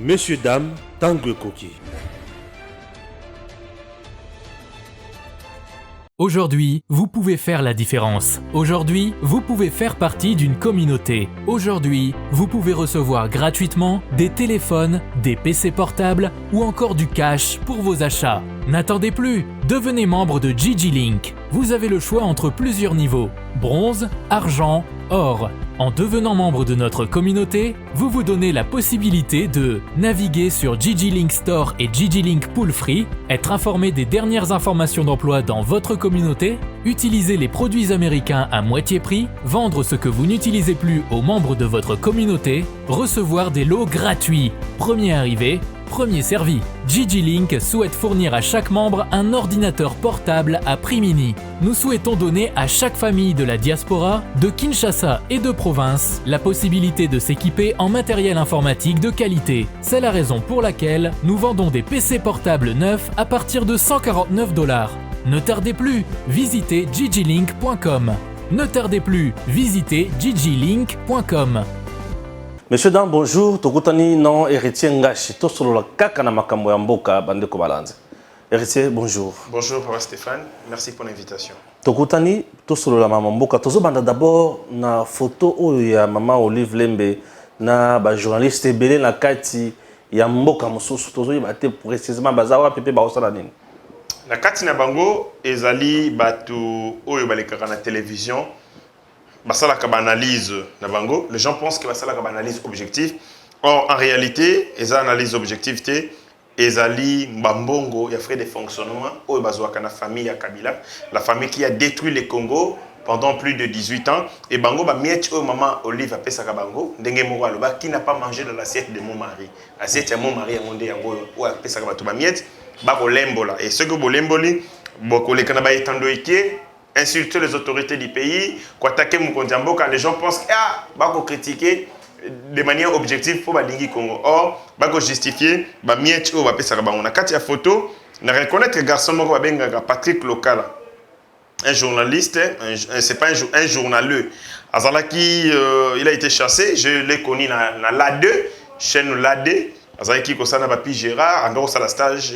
Messieurs, dames, Tanguy Koki. Aujourd'hui, vous pouvez faire la différence. Aujourd'hui, vous pouvez faire partie d'une communauté. Aujourd'hui, vous pouvez recevoir gratuitement des téléphones, des PC portables ou encore du cash pour vos achats. N'attendez plus, devenez membre de GG-Link. Vous avez le choix entre plusieurs niveaux, bronze, argent, or. En devenant membre de notre communauté, vous vous donnez la possibilité de naviguer sur GG-Link Store et GG-Link Pool Free, être informé des dernières informations d'emploi dans votre communauté, utiliser les produits américains à moitié prix, vendre ce que vous n'utilisez plus aux membres de votre communauté, recevoir des lots gratuits. Premier arrivé, premier servi. GG-Link souhaite fournir à chaque membre un ordinateur portable à prix mini. Nous souhaitons donner à chaque famille de la diaspora, de Kinshasa et de province, la possibilité de s'équiper en matériel informatique de qualité. C'est la raison pour laquelle nous vendons des PC portables neufs à partir de $149. Ne tardez plus, visitez gglink.com. Ne tardez plus, visitez gglink.com. Messieurs, dames, bonjour. Tokutani non héritier Ngashi. To solo la kaka na makambo ya mboka bande ko balanze. Héritier, bonjour. Bonjour Papa Stéphane, merci pour l'invitation. Tokutani to solo la mama mboka. Tozo banda d'abord na photo oyo ya mama Olive Lembe na ba journaliste belé na kati ya mboka mosusu. Tozo yibate précisément bazawa pepe ba osala nini. Na kati na bango ezali batu oyo balekaka na télévision. Basalaka ba analyse na bango, les gens pensent que basalaka ba analyse objective. Or en réalité, eza analyse objectivité ezali mbambongo ya frais de fonctionnement oyo bazwaka na famille ya Kabila, la famille qui a détruit le Congo pendant plus de 18 ans et bango ba miette oyo maman Olive apesaka bango ndenge moko aloba qui n'a pas mangé de l'assiette de mon mari. Assiette ya mon mari yango nde yango oyo apesaka bato ba miette ba kolembola et ce que bolemboli bokoleka na ba etandoike insulter les autorités du pays, attaquer Mukondjamboka, les gens pensent que va critiquer de manière objective pour Badingi Congo. Or, va justifier, va miette ou va passer à Bango. Quand il y a photo, on reconnaît que le garçon Patrick Local, un journaliste, c'est pas un journaleux. Azalaki, il a été chassé, je l'ai connu dans l'A2, chaîne l'A2. Azalaki Kosana Papi Gérard, en gros, ça la stage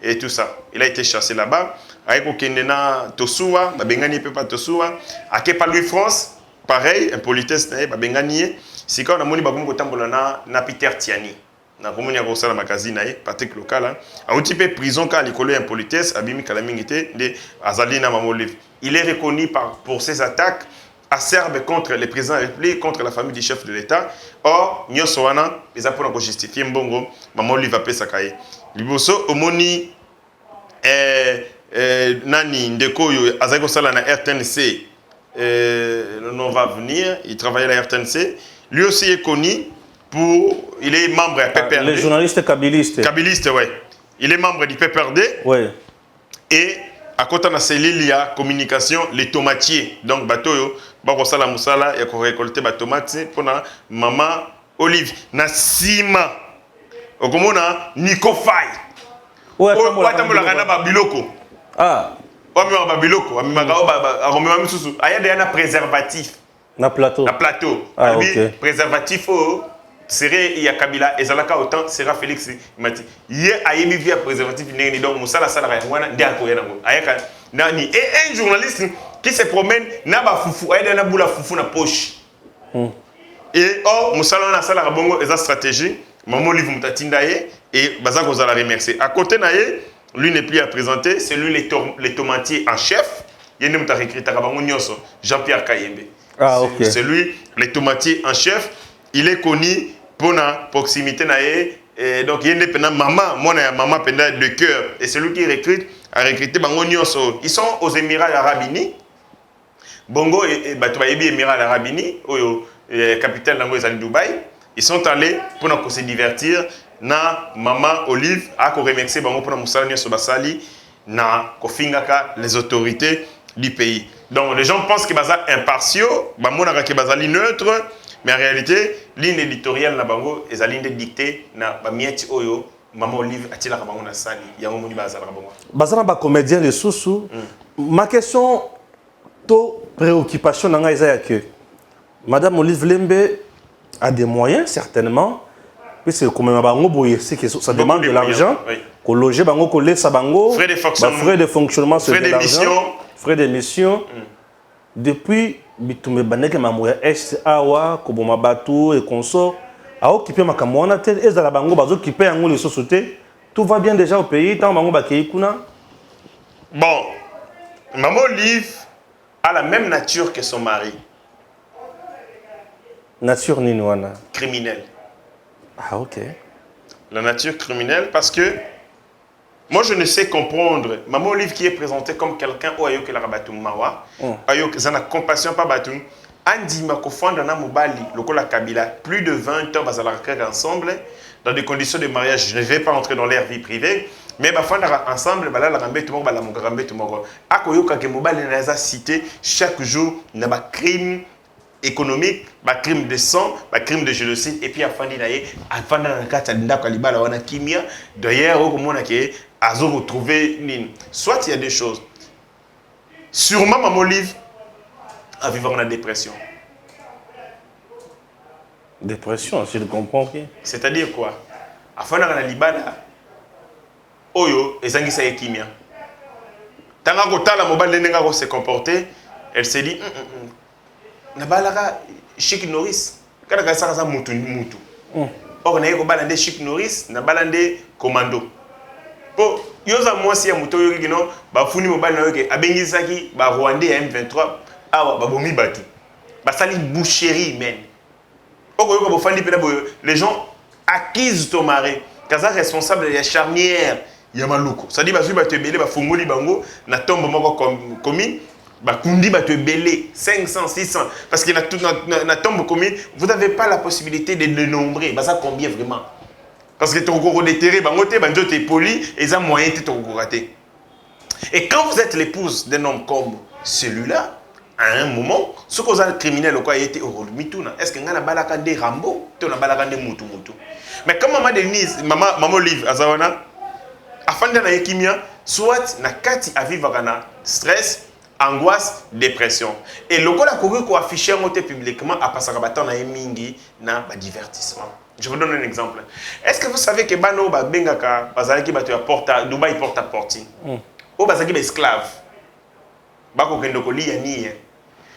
et tout ça. Il a été chassé là-bas. Avec Okendena Tosuwa, Babengani Pepa Tosuwa, Akepa Louis France, pareil, impolitesse, Babengani, si quand on a moni Babungo Tambolana, na Peter Tiani, na Komoni Agosala Magazine, Patrick Local, a un petit peu prison quand l'école impolitesse, Abimi Kalamingité, de Azalina Mamoliv. Il est reconnu pour ses attaques acerbes contre les présidents de la République, contre la famille du chef de l'État. Or, Nyosoana, les apôtres ont justifié Mbongo, Mamoliv va payer sa cahier. Liboso, Omoni, Nani Ndekoyo Azako Sala na RTNC, le nom va venir, il travaillait à la RTNC. Lui aussi est connu pour, il est membre à PPRD. Le journaliste kabiliste. Kabiliste, ouais. Il est membre du PPRD. Ouais. Et à côté de la cellule, il y a communication, les tomatiers. Donc, Batoyo, Bakosala Moussala, il y a récolté les tomates pour la maman Olive. Na Sima. Okomona Nico Faye. Ouais, Biloko. Ah. Il y a un préservatif. Na plateau. Na plateau. Ah, okay. Préservatif serait il y a Kabila et Zalaka autant sera Félix Mati. Hier a eu via préservatif n'est donc Moussala Sala Wana Diako Yango. Ayaka Nani et un journaliste qui se promène n'a pas foufou, a na boula foufou na poche. Et oh Moussala na Sala Bongo et sa stratégie, Maman Olive Mutatindaye et Bazako Zala remercier. À côté naïe lui n'est plus à présenter, c'est lui les tomatiers en chef. Il y a un écrit Jean-Pierre Kayembe. Ah, ok. C'est lui, les tomatiers en chef. Il est connu pour la proximité. Et donc, il y a une maman, maman de cœur. Et c'est lui qui recrute, a recruté Bango Nyonso. Ils sont aux Émirats Arabes Unis. Bongo et les Émirats Arabes Unis, capitale de Dubaï. Ils sont allés pour se divertir. Na maman Olive a remercié Bango pour Moussala Nyonso Basali na kofingaka les autorités du pays. Donc les gens pensent que baza impartiaux, bamona ka bazali neutre, mais en réalité ligne éditoriale na bango ezali dictée na bamieti oyo maman Olive atila ka bango na sali yango moni bazala ka bango. Bazana ba comédien les sous. Ma question to préoccupation nanga eza ya que Madame Olive Lembe a des moyens certainement. Puis c'est comme bango boye, c'est que ça demande de l'argent. Oui. Qu'on loger bango, qu'on laisse bango. Frais de fonctionnement. Frais de fonctionnement, c'est de d'émission. Frais d'émission. Depuis bitumé baneke mamoya est awa koboma bateau et consort a occupé ma kamwana tel et la bango bazo occupé yango les sociétés. Tout va bien déjà au pays tant bango bakei kuna. Bon, Maman Olive a la même nature que son mari. Nature ninwana. Criminelle. Ah ok. La nature criminelle parce que moi je ne sais comprendre. Maman Olive qui est présentée comme quelqu'un au ayo que la rabatum mawa, ayo que zana compassion pas batum. Andi makofanda na mobali lokola Kabila plus de 20 ans bazala ensemble dans des conditions de mariage. Je ne vais pas entrer dans leur vie privée. Mais bafanda ensemble bala la rambe tout monde bala mon rambe tout monde akoyoka ke mobali na cité chaque jour na ba crime économique, ba crime de sang, ba crime de génocide et puis afandi na ye afanda na kata ndako libala wana kimia d'ailleurs au komona ke azo retrouver nini soit il y a des choses sûrement Maman Olive a vivre en dépression. Dépression, si je comprends bien. C'est-à-dire quoi? Afanda na libala Oyo, ezangisa ekimia. Tanga kotala mobali nenga ko se comporter, elle se dit na balaka Chic Norris. Kada ka saka mutu. Or na yeko balande Chic Norris, na balande Commando. Po yoza mwasi ya mutu yoki no, ba funi mobali na yoke abengisaki ba Rwandais ya M23, awa ba bomi batu. Ba sali boucherie men. Oko yoko bo fandi pena boyo, les gens accusent ton mari. Kaza responsable de la charnière Yamaluko. Ça dit bazu ba te belé ba fungoli bango na tombe moko commune ba kundi ba te belé 500 600 parce que na tombe commune vous n'avez pas la possibilité de le nombrer. Bah ça combien vraiment? Parce que ton gros déterré bango te banjo te poli et ça moyen te ton gros raté. Et quand vous êtes l'épouse d'un homme comme celui-là, à un moment, ce qu'on a le criminel au quoi il était au rôle mituna. Est-ce que ngana balaka de Rambo, tu na balaka de mutu. Mais comme maman Denise, maman Olive azawana afin na ekimia soit na kati à vivre na stress, angoisse, dépression. Et le ko la ko afficher ngote publiquement a passer battant na mingi na ba divertissement. Je vous donne un exemple. Est-ce que vous savez que bano ba bengaka bazalaki bato ya porta Dubai porte à porte. O bazaki ba esclave. Ba ko kendo ko liya ni.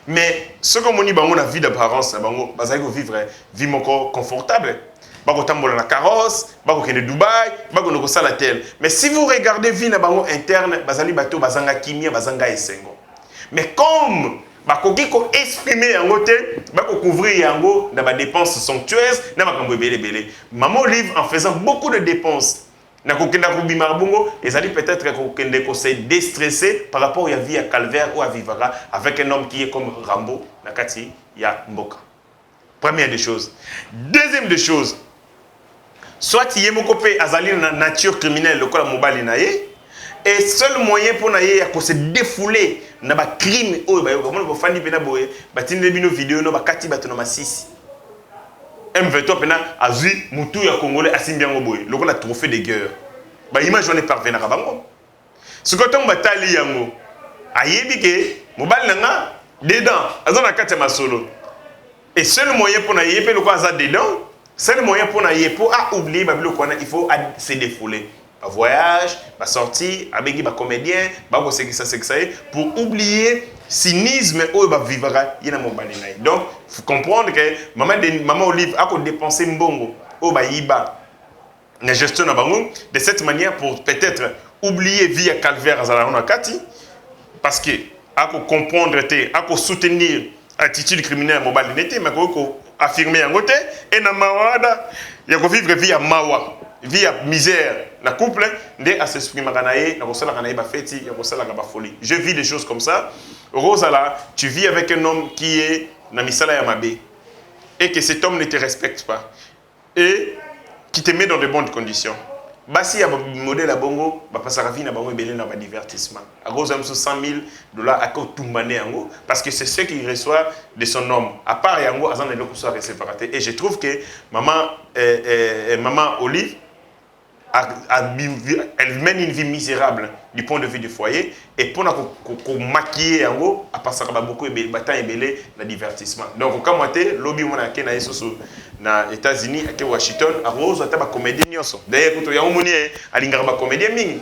Mais ce que moni bango na vie d'apparence bango bazaki ko vivre vie moko confortable. Bako tambola na carrosse, bako kende Dubaï, bako noko sala tel. Mais si vous regardez vie na bango interne, bazali bato bazanga kimia, bazanga esengo. Mais comme bako kiko exprimer yango te, bako couvrir yango na ba dépenses somptueuses, na makambo belé. Maman Olive en faisant beaucoup de dépenses, na kokenda ko bimar bongo, ezali peut-être ko kende ko se déstresser par rapport à vie à calvaire ou à vivra avec un homme qui est comme Rambo na kati ya mboka. Première des choses. Deuxième des choses, soit il y a un azali na nature criminelle le mobali na ye et seul moyen pour na ye ya se défouler na ba crime o ba yo comme fandi pena boye batinde bino vidéo no ba kati bato na masisi M23 pena azui mutu ya congolais asimbiango boye le la trophée de guerre ba image on est parvenir à bango ce que tombe batali yango ayebi ke mobali nga dedans azona kati masolo et seul moyen pour na ye pe le ko aza dedans. C'est le moyen pour oublier il faut se défouler. Un voyage, un sortie, avec un comédien, pour oublier cynisme où il vivra. Donc, il faut comprendre que Maman Olive a dépensé mbongo au Baïba. La gestion de cette manière pour peut-être oublier via calvaire à Kati. Parce que, à comprendre, à soutenir l'attitude criminelle mobile n'était, mais affirmer en côté et na mawada ya ko vivre via mawa via misère na couple ndé à s'exprimer kanaye na ko sala kanaye ba feti ya ko sala ka ba folie. Je vis des choses comme ça. Rosala, tu vis avec un homme qui est na misala ya mabe et que cet homme ne te respecte pas et qui te met dans de bonnes conditions. Basi ya modèle à bongo ba passer vie na bango belé na ba divertissement. À cause de $100,000 à ko tumbane yango parce que c'est ce qu'il reçoit de son homme. À part yango azan de ko soit séparé et je trouve que maman Olive elle mène une vie misérable du point de vue du foyer et pour maquiller yango à passer beaucoup de bataille belé na divertissement. Donc comme lobby mona ke na yesoso na États-Unis, à Washington, à Rose, à ba comédien nyonso. D'ailleurs, quand il y a un moni, à l'ingara comédien mingi.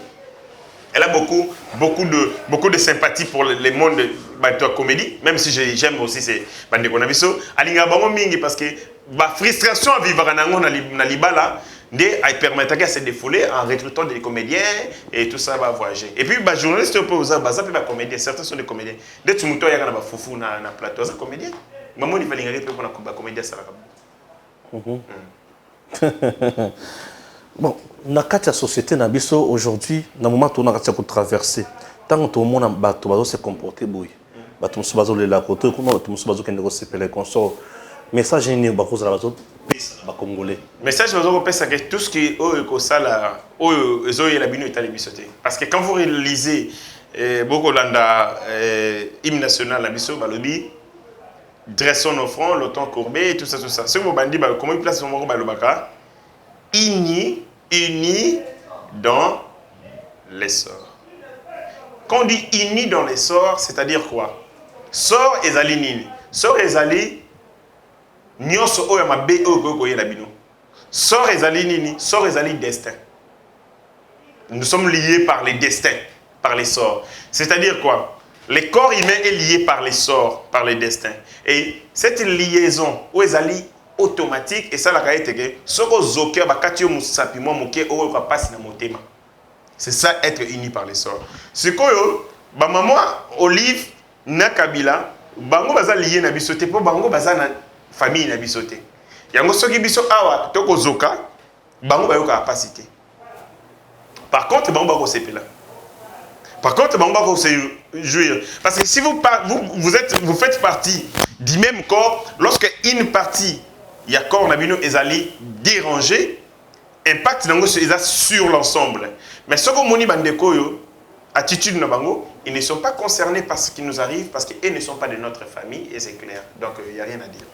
Elle a beaucoup de sympathie pour le monde de la comédie, même si j'aime aussi ces bandes konabiso. À l'ingara mingi parce que la frustration à vivre na libala elle permet à se défouler en recrutant des comédiens et tout ça va voyager. Et puis les journalistes peuvent aussi des comédiens, certains sont des comédiens. Dès que tu montes, il y a des foufou na plateau, c'est comédien. Maman il fallait que des comédiens ça bon, dans la société aujourd'hui, dans le moment où on a traversé, tant que tout le monde va se comporter, tout le monde va se côté, tout le monde va se consort. Message est né aux Congolais. Message c'est que tout ce qui est ça là, parce que quand vous lisez beaucoup de hymne national la biso balobi, dressons nos fronts, le temps courbé et tout ça. Ce que vous bandit, comment il place son mot balobaka, unis dans l'essor. Quand on dit unis dans l'essor, c'est-à-dire quoi? Sort ezali nini? Sort ezali nyonso oyo mabe oyo koyela bino. Sort ezali nini? Sort ezali destin. Nous sommes liés par les destins, par les sorts. C'est-à-dire quoi? Le corps humain est lié par les sorts, par les destins. Et cette liaison, où ezali automatique, et ça la réalité que soko zoker bakatio musapi mo moke oyo ka passe na motema. C'est ça être uni par les sorts. Ce koyo ba maman Olive na Kabila, bango baza lié na bisoté po bango baza na famille na bisoté. Yango soki biso awa toko zoka, bango ba yoka capacité. Par contre bango ba ko sepela. Par contre bango ba ko se jouir. Parce que si vous faites partie du même corps, lorsque une partie il y a corps nabino ezali dérangé, impact nango sur l'ensemble. Mais ce que moni bandeko yo attitude na bango, ils ne sont pas concernés par ce qui nous arrive parce qu'ils ne sont pas de notre famille et c'est clair. Donc il y a rien à dire.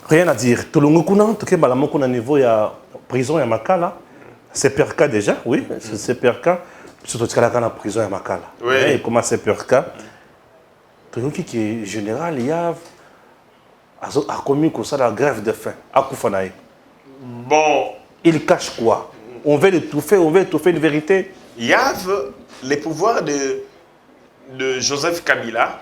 Rien à dire. Tolongo kuna toke balamo kuna niveau ya prison ya Makala. C'est perka déjà, oui, c'est perka. Surtout que la prison ya Makala. Oui. Et comment c'est perka? Tolongo qui est général, il y a commis comme ça la grève de faim à Koufanaï. Bon. Il cache quoi? On veut l'étouffer une vérité. Il y a les pouvoirs de Joseph Kabila.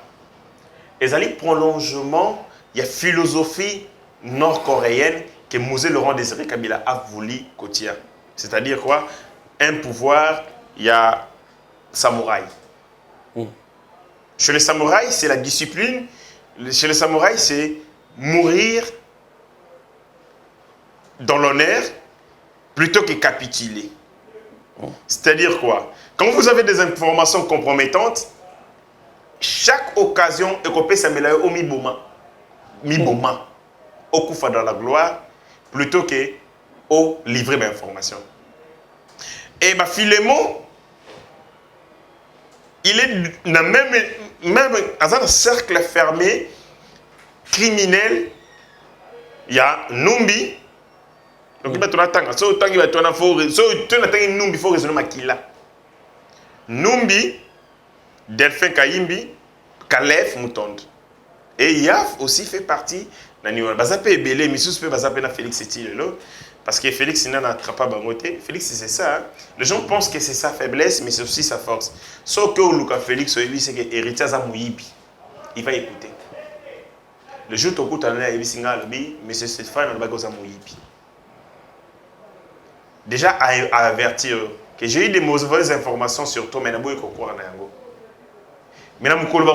Et les prolongement, il y a philosophie nord-coréenne que Mosé Laurent Désiré Kabila a voulu côtier. C'est-à-dire quoi? Un pouvoir, il y a samouraï. Chez les samouraïs, c'est la discipline. Chez les samouraïs, c'est mourir dans l'honneur plutôt que capituler. C'est-à-dire quoi? Quand vous avez des informations compromettantes, chaque occasion est coupée sa médaille au mi-boma, au koufa dans la gloire, plutôt que au livrer d'informations. Et Philémon, il est dans même dans un cercle fermé, criminel. Il y a Numbi. Donc il va te attendre. So tant il va te attendre. So tu n'attends Numbi faut raisonner makila. Numbi, Delphin Kayimbi, Kalef Moutonde. Et Yaf aussi fait partie d'un niveau. Bazapé est belé, mais sous peu Bazapé na Félix Etilelo. Parce que Félix il n'attrape pas Bangoté. Félix c'est ça. Hein? Les gens pensent que c'est sa faiblesse, mais c'est aussi sa force. Sauf que Luka Félix, c'est que héritier Zamouibi. Il va écouter. Le jour où tu as dit, M. Stéphane, il va Zamouibi. Déjà à avertir que j'ai eu des mauvaises informations sur toi, mais je ne sais pas quoi. Mais je ne sais pas.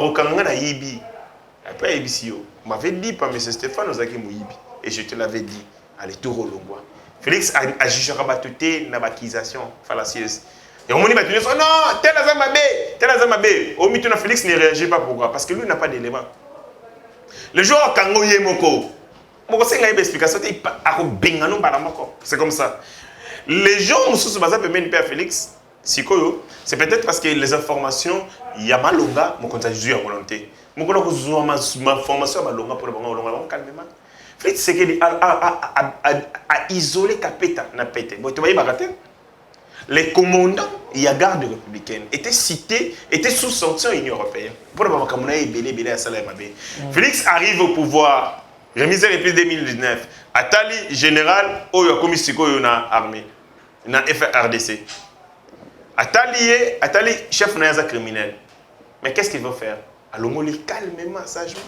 Après, je m'avais dit par M. Stéphane, et je te l'avais dit. Allez, tout relongwa. Félix a jugé une accusation fallacieuse. Et on m'a dit, non, tel Azamabé. Au milieu, Félix ne réagit pas. Pourquoi? Parce que lui n'a pas d'éléments. Le jour où Kango Yemoko, c'est comme ça. Les gens qui sont Félix, c'est peut-être parce que les informations, il y a malonga, mon compte à volonté. Mon compte à formation malonga pour le moment, calmement. Félix, c'est qu'il a isolé Kapeta, n'a pété. Vous voyez, les commandants, il y a garde républicaine, étaient cités, étaient sous sanction Union européenne. Pour le moment, Félix arrive au pouvoir Remise depuis 2019. Atali général, Oyo Komisiko na armée, na FRDC. Atali chef naza criminel. Mais qu'est-ce qu'il veut faire? Alomoli calmement, sagement.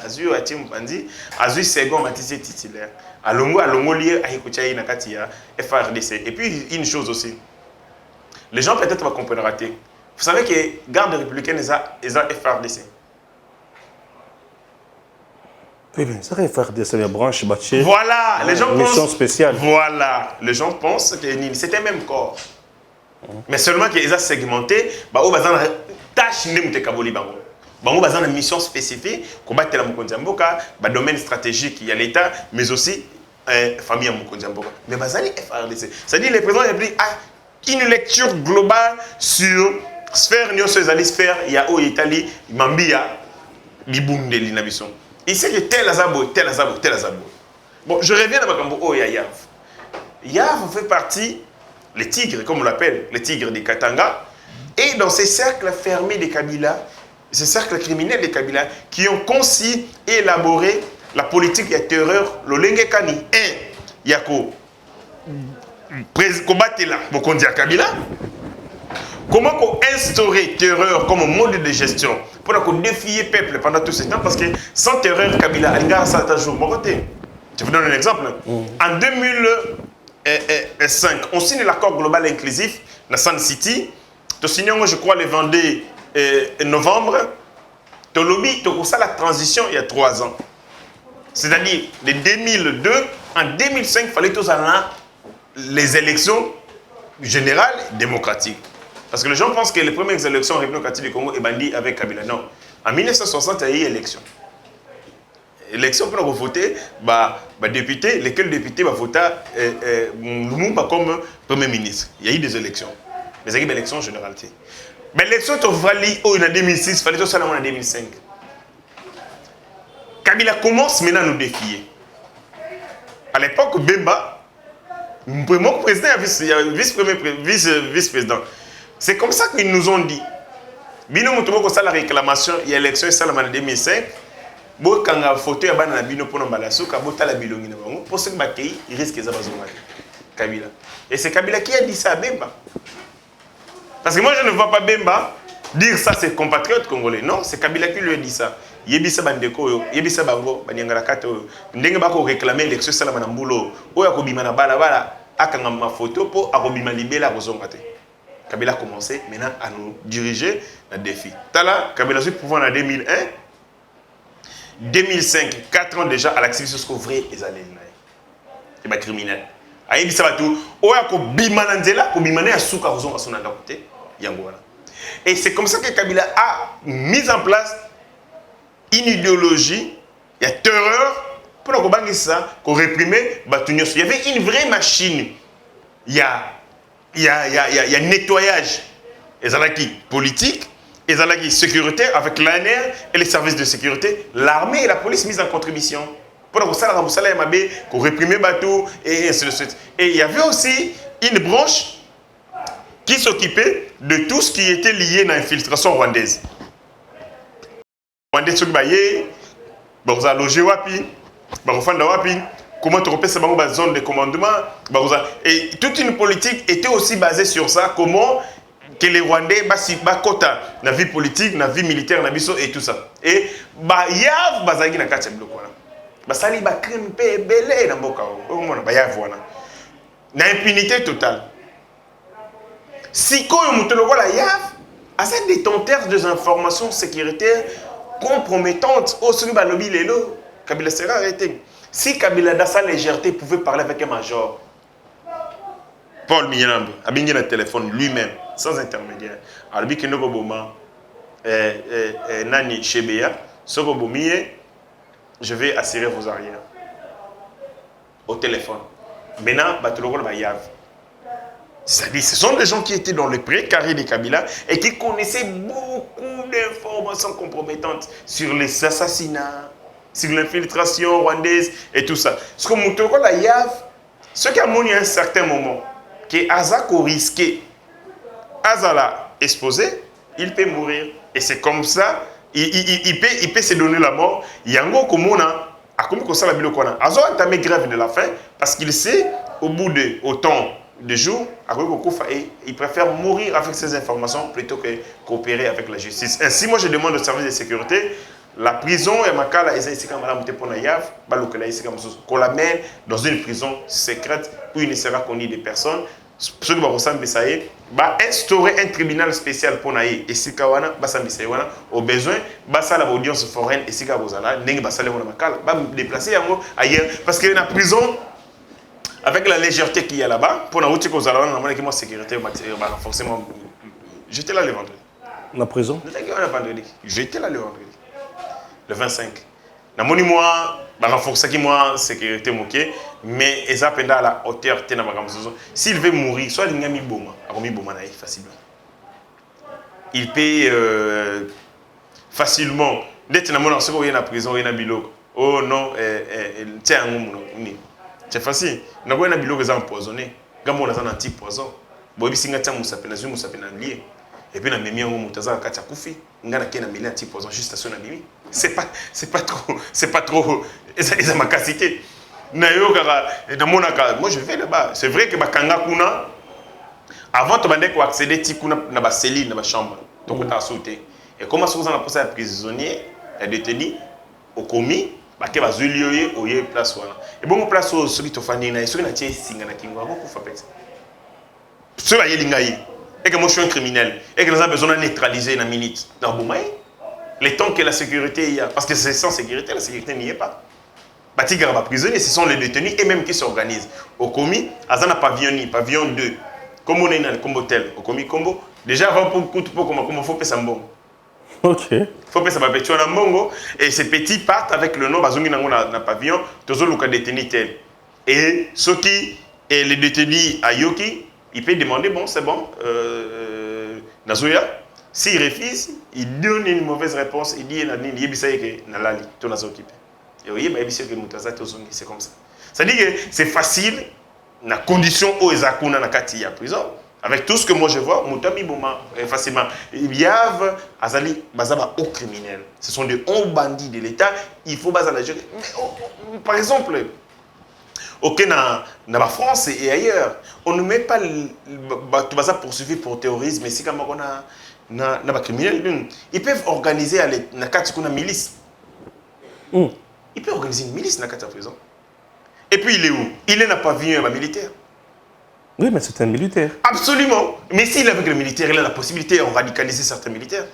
Azu Atim Pandi, Azu second Matisse titulaire. Alomoli Aïkouchaï Nakatia, FRDC. Et puis une chose aussi. Les gens peut-être vont comprendre rater. Vous savez que garde républicaine est FRDC. Oui, bien, ça FRDC, les branches bâties. Voilà, les gens pensent. Mission spéciale. Voilà, les gens pensent que c'était le même corps. Mais seulement qu'ils ont segmenté, bah, au bazar, tâche n'est pas kaboli bango. Bango bazar une mission spécifique, combattre la Mukondjamboka, bah, domaine stratégique, il y a l'État, mais aussi famille à Mukondjamboka. Mais bazar FRDC. C'est-à-dire les présidents ont pris une lecture globale sur sphère nyon sezali sphère ya o Italie mambia bibunde linabison. Il sait que tel azabo. Bon, je reviens à Makambo o ya Yav. Yav fait partie les tigres comme on l'appelle, les tigres des Katanga, et dans ces cercles fermés des Kabila, ces cercles criminels des Kabila qui ont conçu et élaboré la politique de terreur l'olenge kani yako combattre là Bokondi à Kabila. Comment instaurer terreur comme mode de gestion pour défier le peuple pendant tout ce temps? Parce que sans terreur, Kabila, Algar, ça t'a joué. Je vous donne un exemple. En 2005, on signe l'accord global inclusif dans Sun City. On signe, je crois, le 22 novembre. Tolobi, tu as la transition il y a 3 ans. C'est-à-dire, de 2002, en 2005, il fallait tous aller les élections générales démocratiques. Parce que les gens pensent que les premières élections démocratiques du Congo est bandit avec Kabila. Non. En 1960, il y a eu élection. Élection pour voter, député, lesquels députés vont voter Lumumba comme premier ministre. Il y a eu des élections. Mais il y a eu des élections en généralité. Mais l'élection en 2006, il fallait tout ça en 2005. Kabila commence maintenant à nous défier. À l'époque, Bemba, mon président vice-président. C'est comme ça qu'ils nous ont dit. Bino mutumo ko sala réclamation il y a élection et ça en 2005. Bo kanga photo ya bana na bino pona balasuka bo tala bilongi na bango pour ce que bakei il risque za bazonga Kabila. Et c'est Kabila qui a dit ça à Bemba. Parce que moi je ne vois pas Bemba dire ça c'est compatriote congolais. Non, c'est Kabila qui lui a dit ça. Yebisa bandeko yo, yebisa bango banyangala kata yo. Ndenge bako réclamer élection sala na mbulo. Oya ko bima na bala akanga ma photo po akobima libela kozonga te. Kabila a commencé maintenant à nous diriger le défi. Tala, Kabila a eu le pouvoir en 2001, 2005, 4 ans déjà à l'activité sociale et allé. Et bien criminel. Aïe, ça va tout. Oya ko bimananzela, ko bimane asuka kozonga son côté, yangola. Et c'est comme ça que Kabila a mis en place une idéologie, il y a terreur pour qu'on banque ça, qu'on réprimer Batunios. Il y avait une vraie machine. Il y a nettoyage. Les alaki politique, les alaki sécuritaire avec l'ANR et les services de sécurité, l'armée et la police mise en contribution. Pour que ça, qu'on réprimer bateau et ainsi de suite. Et il y avait aussi une branche qui s'occupait de tout ce qui était lié à l'infiltration rwandaise. Rwandais, comment tu repères cette zone de commandement. Et toute une politique était aussi basée sur ça. Comment que les Rwandais bakota na vie politique, na vie militaire, na biso et tout ça. Et yav bazagi na kati bloc wana. Basali ba crime pe belé na mboka o. Mona ba yav wana. Na impunité totale. Si ko muto lokola yav, asa détenteur des informations sécuritaires compromettantes au suri ba lobby lelo, Kabila sera arrêté. Si Kabila dans sa légèreté pouvait parler avec un major, Paul Mignambe, a bien le téléphone lui-même, sans intermédiaire. Alors, il y a Nani Chebeya, je vais assurer vos arrières. Au téléphone. Maintenant, c'est-à-dire, ce sont des gens qui étaient dans le précaré de Kabila et qui connaissaient beaucoup d'informations compromettantes sur les assassinats, sur l'infiltration rwandaise et tout ça. Ce que Moutoko la Yav, ce qui a montré à un certain moment, que Azako risqué, Azala exposé, il peut mourir. Et c'est comme ça, il peut se donner la mort. Yango Komona, a commis comme ça la biloko wana. Azo entamé grève de la faim parce qu'il sait au bout de autant de jours, il préfère mourir avec ces informations plutôt que coopérer avec la justice. Ainsi, moi je demande au service de sécurité, la prison et Makala qu'on l'amène dans une prison secrète où il ne sera connu des personnes. Ceux qui vont instaurer un tribunal spécial pour naïe et si kawana au besoin basa la audience foraine et si kabozala n'engue basa le Makala déplacer ailleurs parce que la prison avec la légèreté qu'il y a là-bas pour nous dire qu'on a la sécurité forcément j'étais là le vendredi. La prison? J'étais là le vendredi. Le 25. Na moni moi ba renforcer qui moi sécurité moqué mais eza penda à la hauteur tena ba kamzozo. S'il veut mourir soit l'ingami boma, akomi boma na facilement. Il peut facilement d'être na mona se ko na prison na biloko. Oh non tiens ni. C'est facile. Na ko na biloko za empoisonné. Ngamo na za anti poison. Bobi singa tia musapena zu musapena lié. Et puis, on a mis un moutaza à Katia Koufi. On a mis un petit poison juste à son ami. C'est pas trop. Ils ont ma capacité. Moi, je vais là-bas. C'est vrai que Bakanga Kuna, avant de accéder à la cellule, dans la chambre, donc on a sauté. Et comment est-ce qu'on a passé à prisonnier, à détenu, au commis, qui va se lier au place. Et bon, place où ceux qui t'ont fait, ceux qui ont été signés, ceux qui ont été et que moi je suis un criminel, et que nous avons besoin de neutraliser une minute. Dans Boumaï, le temps que la sécurité y a, parce que c'est sans sécurité, la sécurité n'y est pas. Batiga va prisonnier, ce sont les détenus et même qui s'organisent. Au commis, Azana pavillon 2, comme on est dans le combo tel, au commis combo, déjà avant pour comment faut faire ça bon. Ok. Faut faire ça perpétuer en bongo, et ces petits partent avec le nom, bazongi dans le pavillon, tous les détenus tel. Et ceux qui, et les détenus à Yoki, il peut demander, bon, c'est bon, Nazoya. S'il refuse, il donne une mauvaise réponse, il dit, c'est comme ça. C'est-à-dire que c'est facile, la condition où ils ont la prison, avec tout ce que moi je vois, facilement. Il y a Azali, Bazaba, au criminel. Ce sont des hauts bandits de l'État, il faut baser la justice. Par exemple, ok, dans la France et ailleurs, on ne met pas tout ça poursuivi pour terrorisme, mais si comme on a criminel, ils peuvent organiser une milice. Ils peuvent organiser une milice dans la prison. Et puis il est où? Il est dans le pavillon militaire. Oui, mais c'est un militaire. Absolument. Mais s'il est avec le militaire, il a la possibilité de radicaliser certains militaires.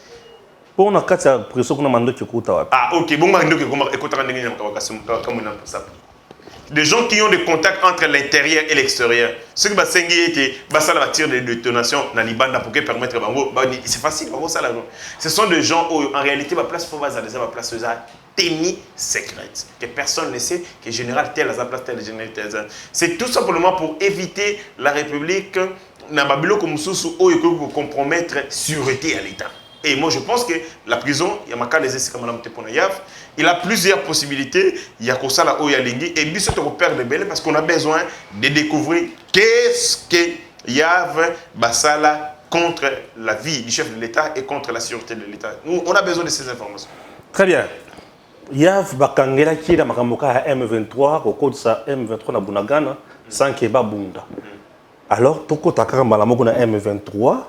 Pour on a quatre prison qu'on a mandé que Koutawa. Ah ok, bon, des gens qui ont des contacts entre l'intérieur et l'extérieur. Ceux qui va tirer des détonations dans les bandes pour permettre c'est facile, ce sont des gens où en réalité la place faut la place tenue secrète, que personne ne sait que général tel a place tel général tel. C'est tout simplement pour éviter la République na babilo comme sous ou compromettre sûreté à l'État. Et moi, je pense que la prison, il y a ma des comme Mme Teponayav, il a plusieurs possibilités. Il y a Kosala Oyalingi et Bissot repère de Belle parce qu'on a besoin de découvrir qu'est-ce que Yav Bassala contre la vie du chef de l'État et contre la sûreté de l'État. Nous, on a besoin de ces informations. Très bien. Yav Bakangela qui est dans Makamoka M23, au code ça M23 na Bunagana, sans Keba Bunda. Alors, Toko Takara Malamoko na M23.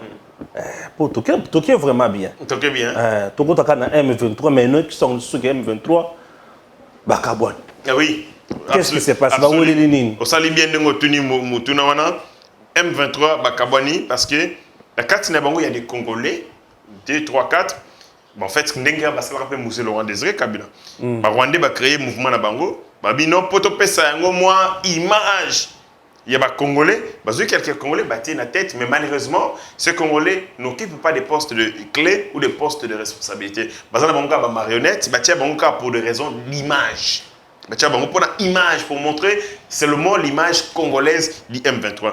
Pour Toké vraiment bien. Toké bien. Toko Taka na M23, mais nous qui sont sous M23, Bakabouane. Ah oui. Qu'est-ce qui se passe? Au sali bien de Motuni Moutunawana, M23 Bakabouani, parce que la carte Nabango, il y a des Congolais, 2, 3, 4. En fait, Ndenga Basala rappelle Moussé Laurent Désiré Kabila. Rwandais va créer mouvement Nabango. Babino, Potopesa, moi, image. Il y a des Congolais, quelques Congolais battent la tête, mais malheureusement, ces Congolais n'occupent pas des postes de clé ou des postes de responsabilité. Ils ont des marionnettes, pour des raisons d'image. Pour l'image, pour montrer seulement l'image congolaise du M23.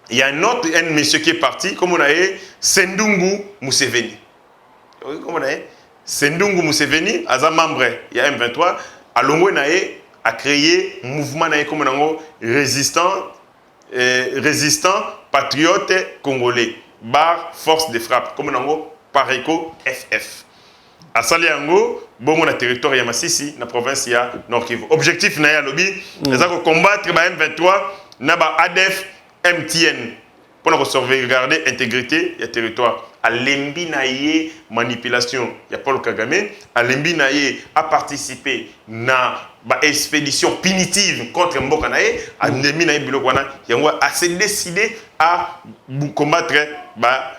Il y a un autre monsieur qui est parti, comme on a dit, Sendungu Museveni. Comme on a dit, Sendungu Museveni, il membre, il y a M23, à Longwe a créé un mouvement résistant patriote congolais, bar force de frappe, comme on a Pareco FF. à Saliango, bon na territoire ya Masisi, na province ya Nord Kivu. Objectif na ya lobby, c'est combattre ba M23 na ba ADF MTN pour sauvegarder l'intégrité du territoire. À l'embi naie manipulation, il y a Paul Kagame. À l'embi naie a participé na ba expédition punitive contre Mboka naie. À l'embi naie bilokwana, il y a assez décidé à combattre ba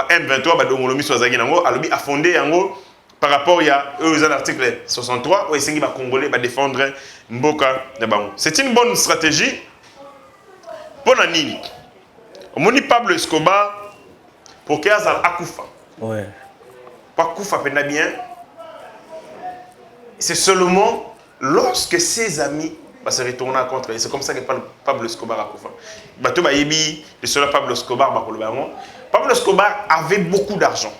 M23 ba dongolomi swazagi nango. À l'embi a fondé yango par rapport à l'article 63 où il va Congolais va défendre Mboka Nabango. C'est une bonne stratégie pour la Nini. Moni Pablo Escobar pour qu'il y ait Akufa. Ouais. Pas Kufa pena bien. C'est seulement lorsque ses amis va se retourner contre lui. C'est comme ça que Pablo Escobar a Kufa. Bato Bayebi, le seul Pablo Escobar, Pablo Escobar avait beaucoup d'argent.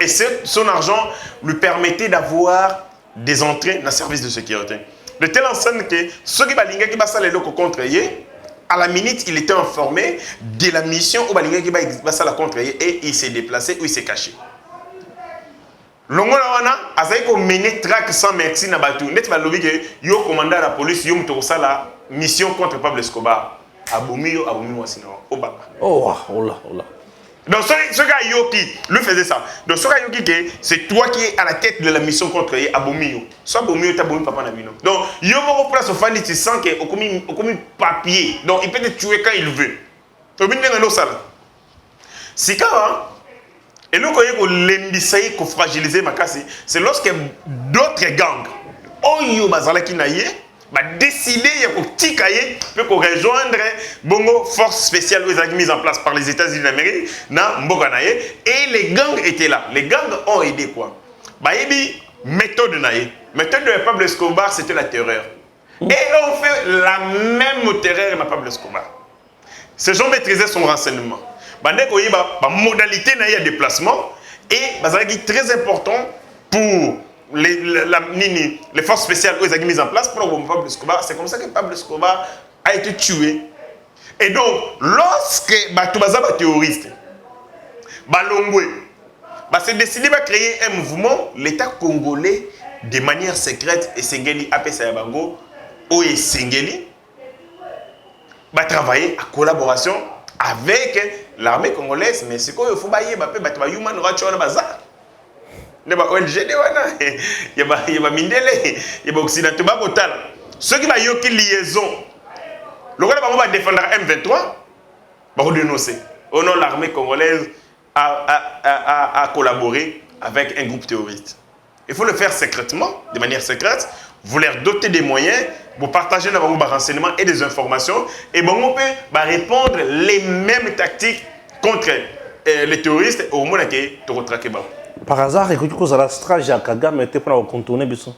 Et son argent lui permettait d'avoir des entrées dans le service de sécurité. De telle enseigne que ceux qui va contre lui, à la minute, il était informé de la mission où Balinga qui va contre et il s'est déplacé ou il s'est caché. Longola wana azai ko mener track sans merci na batu. Net va lobby que yo commandant la police yo mutoko la mission contre Pablo Escobar. Aboumi wasina obaba. Oh là. Donc ce gars Yoki lui faisait ça. Donc ce gars Yoki c'est toi qui es à la tête de la mission contre Aboumi. Soit Aboumi ta Aboumi papa na bino. Donc yo mo place au fandi tu sens que au commis papier. Donc il peut te tuer quand il veut. To bin ngano sala. Sika et nous ko lembisayi ko fragiliser makasi, c'est lorsque d'autres gangs oyo bazala ki naye va décider de rejoindre Bongo force spéciale mise en place par les États-Unis d'Amérique dans Mboganaye et les gangs étaient là. Les gangs ont aidé quoi? Baïbi méthode naye. Méthode de Pablo Escobar c'était la terreur. Et on fait la même terreur à Pablo Escobar. Ces gens maîtrisaient son renseignement. Bande ko yiba ba modalité naye de déplacement et bazaki très important pour les forces spéciales où ils ont mis en place pour Pablo Escobar. C'est comme ça que Pablo Escobar a été tué. Et donc, lorsque Batoubaza est terroriste, Balongwe, c'est décidé de créer un mouvement, l'État congolais, de manière secrète, et Sengeli, APC Yabango, ou Sengeli, va travailler en collaboration avec l'armée congolaise. Mais c'est quoi il faut bailler, human rights bazar. Il y a ONG, il y a Mindele, il y a Occidentaux, ceux qui ont une liaison, le gars va défendre M23, va dénoncer. Au nom de l'armée congolaise a collaboré avec un groupe terroriste. Il faut le faire secrètement, de manière secrète. Vous leur dotez des moyens, vous partagez des renseignements et des informations, et on peut répondre les mêmes tactiques contre les terroristes au moment où tu retraques. Par hasard, écoute, que la stratégie à Kagame était pour contourner Bissot.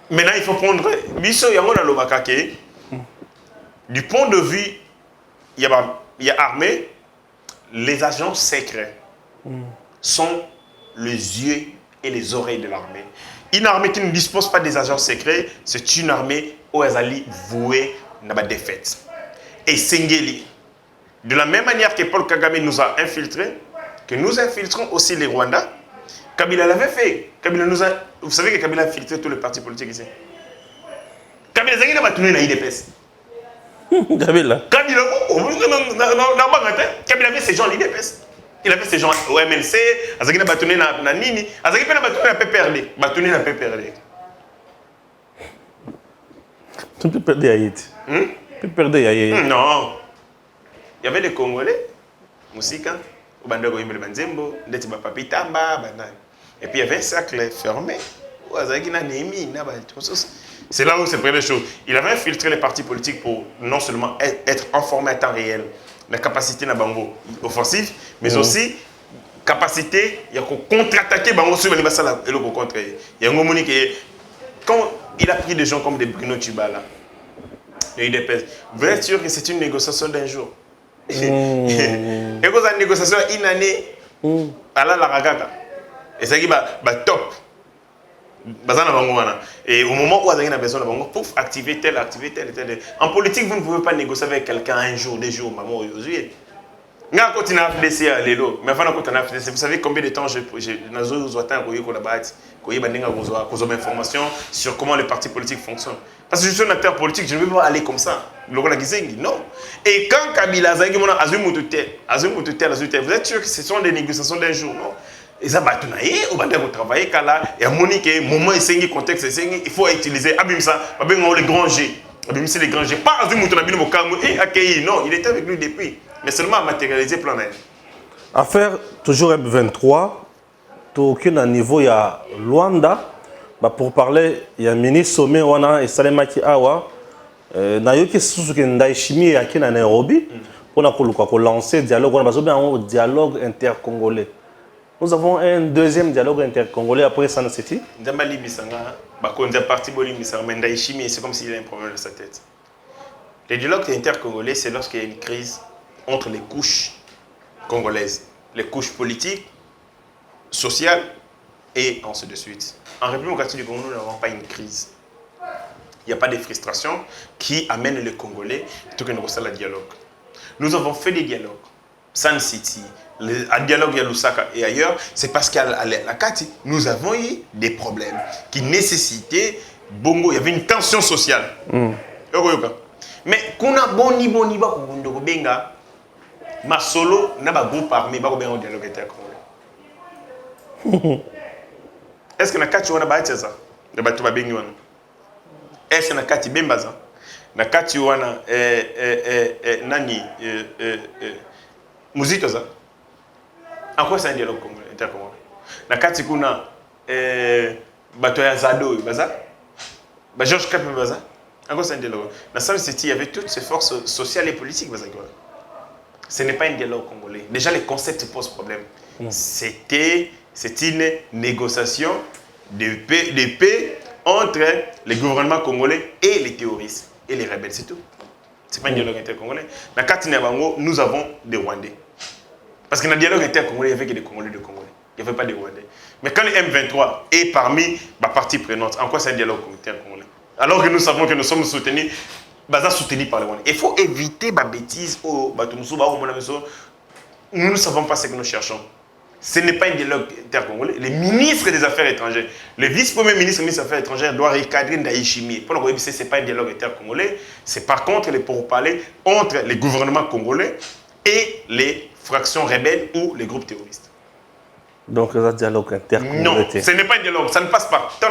Maintenant, il faut prendre Bissot, il y a le Makake. Du point de vue, il y a armée, les agents secrets sont les yeux et les oreilles de l'armée. Une armée qui ne dispose pas des agents secrets, c'est une armée où elle est vouée à la défaite. Et Sengeli, de la même manière que Paul Kagame nous a infiltrés, que nous infiltrons aussi les Rwandais, Kabila l'avait fait. Vous savez que Kabila a filtré tous les partis politiques ici. Kabila a tourné dans l'IDPS. Kabila avait ses gens à l'IDPS. Il avait ses gens au MLC, il a tourné dans Nini, il a tourné dans PPRD. Il a tourné dans PPRD. Tu peux perdre Haïti. Non. Il y avait des Congolais, Moussika, Bandago Imel Banzembo, Ndetiba Papitamba, et puis il y avait un cercle fermé. C'est là où c'est la première chose. Il avait infiltré les partis politiques pour non seulement être informé à temps réel, la capacité de Bango offensive, mais aussi capacité de contre-attaquer Bango sur le Bassala et le contre. Il y a un moment qui quand il a pris des gens comme des Bruno Tubala, vous êtes sûr que c'est une négociation d'un jour. Et quand une négociation une année, à la ragaga. Et ça qui est top. Et au moment où vous avez besoin de bango, pouf, activer tel. En politique, vous ne pouvez pas négocier avec quelqu'un un jour, 2 jours, maman, aujourd'hui. Nga côté na FDC à l'élo, mais avant côté na FDC, vous savez combien de temps j'ai nazo zoata koyi ko la bati, koyi bandinga kozo information sur comment les partis politiques fonctionnent. Parce que je suis un acteur politique, je ne veux pas aller comme ça. Non. Et quand Kabila Zagi mona azumututel, vous êtes sûr que ce sont des négociations d'un jour, non? Et ça va on va travailler kala et à Monique, moment et contexte il faut utiliser abimsa, les grands G. Abimsa les grands G. Pas azumutunabino bokamu et accueilli, non, il était avec nous depuis. Mais seulement à matérialiser plan. Affaire toujours M23, aucun niveau il y a Luanda, pour parler il y a ministre sommet wana et Salemaki Awa, nayoki susuki ndaishimi ya kina Nairobi pour lancer dialogue on a un dialogue intercongolais. Nous avons un deuxième dialogue intercongolais après San City. Ndambali bisanga bakonza parti boli bisanga mais ndaishimi c'est comme s'il a un problème dans sa tête. Le dialogue intercongolais c'est lorsqu'il y a une crise entre les couches congolaises, les couches politiques, sociales et ainsi de suite. En République démocratique du Congo, nous n'avons pas une crise. Il n'y a pas de frustration qui amène les Congolais plutôt que nous faisons le dialogue. Nous avons fait des dialogues. San City, le dialogue à Lusaka et ailleurs, c'est parce qu'à la Kati, nous avons eu des problèmes qui nécessitaient bongo. Il y avait une tension sociale. Mais qu'on a boni benga. Ma solo n'a pas groupe armé, pas bien au dialogue intercongolais. Est-ce que na kati wana ba ça? De batu ba bengi wana. Est-ce que na kati bembaza? Na kati wana nani muzito za? En quoi c'est un dialogue intercongolais? Na kati kuna bato ya Zado baza? Ba Georges Kapé baza? En quoi c'est un dialogue? Na San City, il y avait toutes ces forces sociales et politiques baza quoi. Ce n'est pas un dialogue congolais. Déjà, les concepts posent problème. C'est une négociation de paix entre les gouvernements congolais et les terroristes et les rebelles, c'est tout. Ce n'est pas un dialogue intercongolais. Dans Katinabango, nous avons des Rwandais. Parce que dans le dialogue intercongolais, il n'y avait que des Congolais de Congolais. Il n'y avait pas de Rwandais. Mais quand le M23 est parmi les parties prenantes, en quoi c'est un dialogue intercongolais? Alors que nous savons que nous sommes soutenus par les Rwandais. Il faut éviter les bêtises. Nous ne savons pas ce que nous cherchons. Ce n'est pas un dialogue intercongolais. Le ministre des Affaires étrangères, le vice-premier ministre des Affaires étrangères doit recadrer Ndaïchimi. Pour le ce n'est pas un dialogue intercongolais. C'est par contre les pourparlers entre les gouvernements congolais et les fractions rebelles ou les groupes terroristes. Donc, c'est un dialogue intercongolais. Non, ce n'est pas un dialogue, ça ne passe pas. Non,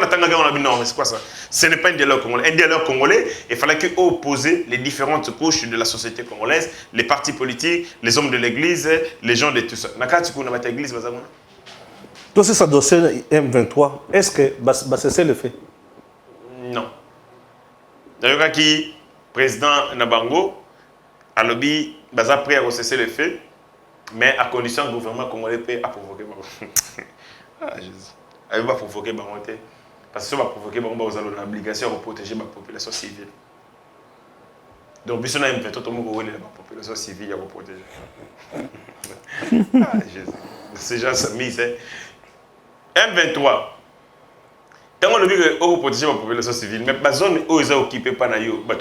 c'est quoi ça? Ce n'est pas un dialogue congolais. Un dialogue congolais, il fallait que opposer les différentes couches de la société congolaise, les partis politiques, les hommes de l'église, les gens de tout ça. Tout ce dossier M23, est-ce que c'est le fait? Non. D'ailleurs, qui président Nabango a lobby, baza prêt à cesser le fait. Mais à condition que le gouvernement congolais peut provoquer. Ah, Jésus. Il va provoquer Baronté. Parce que si on va provoquer Baronté, vous avez l'obligation de protéger la population civile. Donc, si on a un peu tout le monde la population civile, il va protéger. Ah, Jésus. Ces gens sont mis. M23. Quand on a dit qu'on va protéger la population civile, mais la zone où ils sont occupés par la yo, il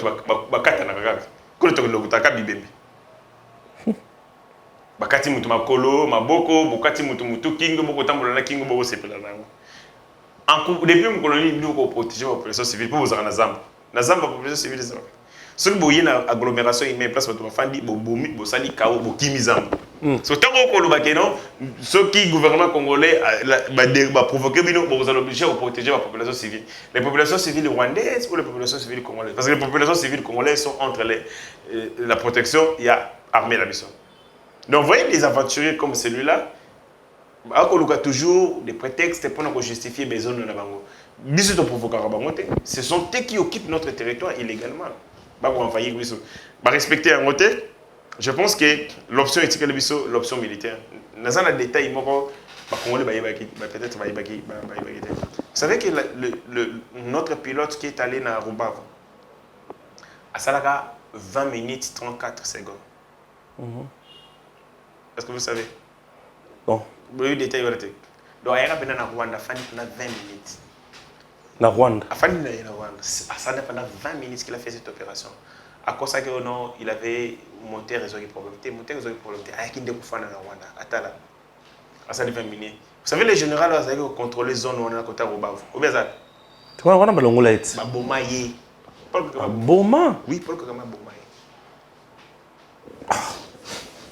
bakati mutu makolo maboko bokati mutu kingo boko tambola na kingo boko sepela nango depuis mon colonie nous ko protéger la population civile pour vous en azamba na zamba population civile ça ce que boye na agglomération humaine place bato bafandi bobomi bosali kao bokimi zamba so tango ko lobake non ce qui gouvernement congolais ba provoquer bino vous allez obliger à protéger la population civile, les populations civiles rwandaises ou les populations civiles congolaises, parce que les populations civiles congolaises sont entre la protection il y a armée la mission. Donc, vous voyez des aventuriers comme celui-là, il y a toujours des prétextes pour justifier les zones de la Bango. Ce sont eux qui occupent notre territoire illégalement. Respecter un côté, je pense que l'option éthique est l'option militaire. Dans un détail, peut-être vous savez que notre pilote qui est allé à Rubavu, à Salaka, 20 minutes 34 secondes. Est-ce que vous savez? Non. Vous avez des détails. Donc, il y a Rwanda, pendant 20 minutes. La Rwanda? Pendant 20 minutes qu'il a fait cette opération. à cause que non, il avait monté réseau de problème. Monté réseau de problème. Ah, qui ne peut pas Rwanda. Attends là. À ça 20 minutes. Vous savez, les généraux, ils avaient contrôlé les zones où on a côté Rubavu. Ou bien ça? Tu vois, on a Balongola. Boma yé. Boma? Oui, Paul Kagame Boma yé.